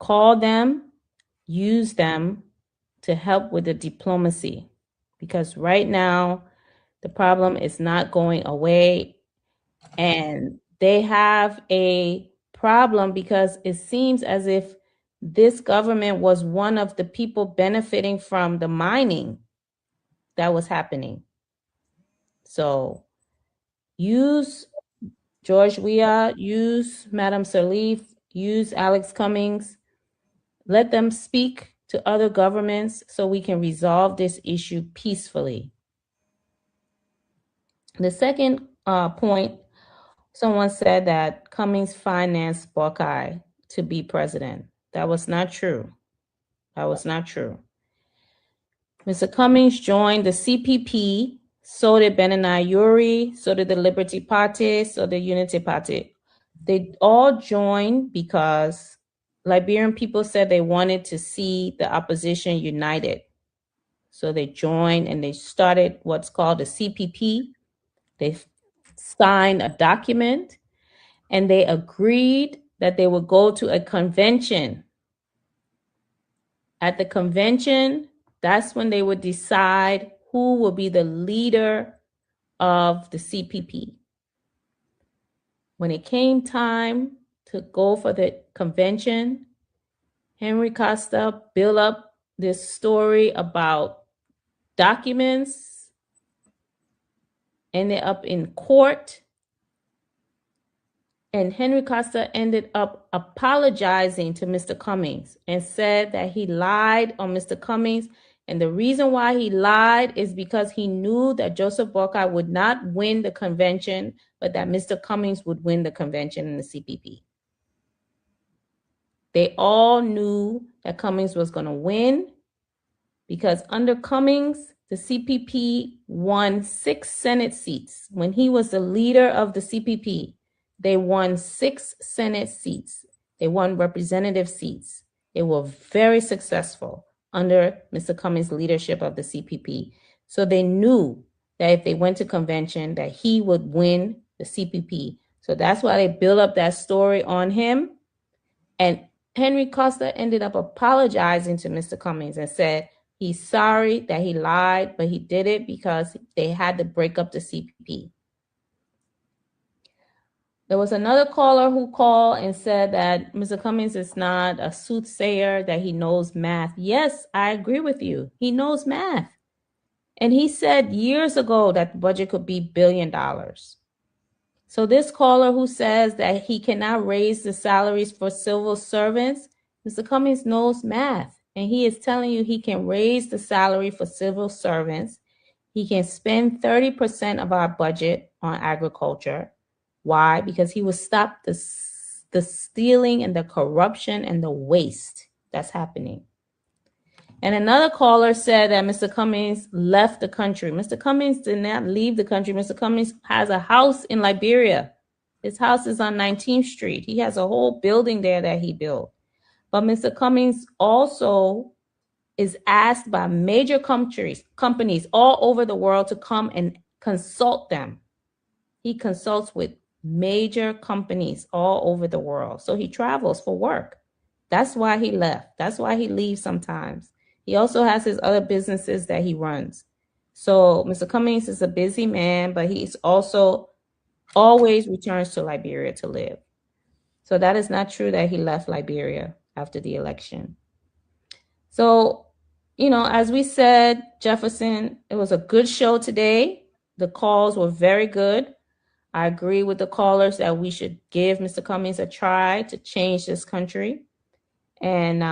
call them, use them to help with the diplomacy, because right now the problem is not going away, and they have a problem because it seems as if this government was one of the people benefiting from the mining that was happening. So use George Weah, use Madam Sirleaf, use Alex Cummings. Let them speak to other governments so we can resolve this issue peacefully. The second point, someone said that Cummings financed Buckeye to be president. That was not true. That was not true. Mr. Cummings joined the CPP, so did Benani Uri, so did the Liberty Party, so did Unity Party. They all joined because Liberian people said they wanted to see the opposition united. So they joined and they started what's called the CPP. They signed a document and they agreed that they would go to a convention. At the convention, that's when they would decide who will be the leader of the CPP. When it came time to go for the convention, Henry Costa built up this story about documents, ended up in court, and Henry Costa ended up apologizing to Mr. Cummings and said that he lied on Mr. Cummings. And the reason why he lied is because he knew that Joseph Buckeye would not win the convention, but that Mr. Cummings would win the convention in the CPP. They all knew that Cummings was going to win because under Cummings, the CPP won 6 Senate seats. When he was the leader of the CPP, they won 6 Senate seats. They won representative seats. They were very successful under Mr. Cummings' leadership of the CPP. So they knew that if they went to convention, that he would win the CPP. So that's why they built up that story on him. And Henry Costa ended up apologizing to Mr. Cummings and said he's sorry that he lied, but he did it because they had to break up the CPP. There was another caller who called and said that Mr. Cummings is not a soothsayer, that he knows math. Yes, I agree with you. He knows math. And he said years ago that the budget could be $1 billion. So this caller who says that he cannot raise the salaries for civil servants, Mr. Cummings knows math. And he is telling you he can raise the salary for civil servants. He can spend 30% of our budget on agriculture. Why? Because he will stop the stealing and the corruption and the waste that's happening. And another caller said that Mr. Cummings left the country. Mr. Cummings did not leave the country. Mr. Cummings has a house in Liberia. His house is on 19th Street. He has a whole building there that he built. But Mr. Cummings also is asked by major companies all over the world to come and consult them. He consults with major companies all over the world. So he travels for work. That's why he left. That's why he leaves sometimes. He also has his other businesses that he runs. So Mr. Cummings is a busy man, but he's also always returns to Liberia to live. So that is not true that he left Liberia after the election. So, as we said, Jefferson, it was a good show today. The calls were very good. I agree with the callers that we should give Mr. Cummings a try to change this country. And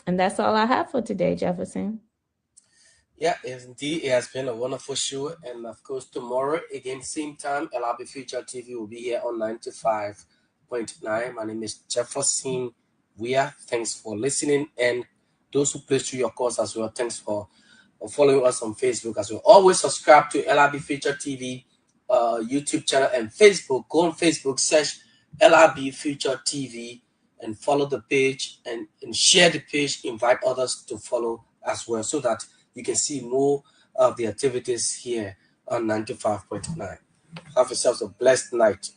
that's all I have for today, Jefferson. Yeah, yes, indeed. It has been a wonderful show. And of course, tomorrow, again, same time, LIB Future TV will be here on 95.9. My name is Jefferson Weah. Thanks for listening. And those who place through your calls as well, thanks for following us on Facebook as well. Always subscribe to LIB Future TV YouTube channel and Facebook. Go on Facebook, search LIB Future TV and follow the page and share the page. Invite others to follow as well so that you can see more of the activities here on 95.9. Have yourselves a blessed night.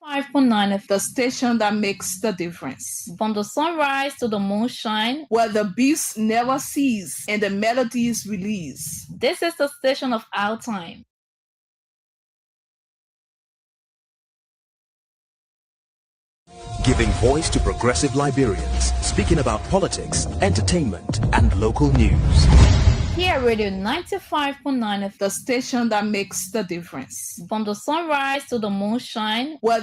5.9 of the station that makes the difference. From the sunrise to the moonshine, where the beats never cease and the melodies release. This is the station of our time. Giving voice to progressive Liberians, speaking about politics, entertainment, and local news. Here, Radio 95.9 of the station that makes the difference. From the sunrise to the moonshine, where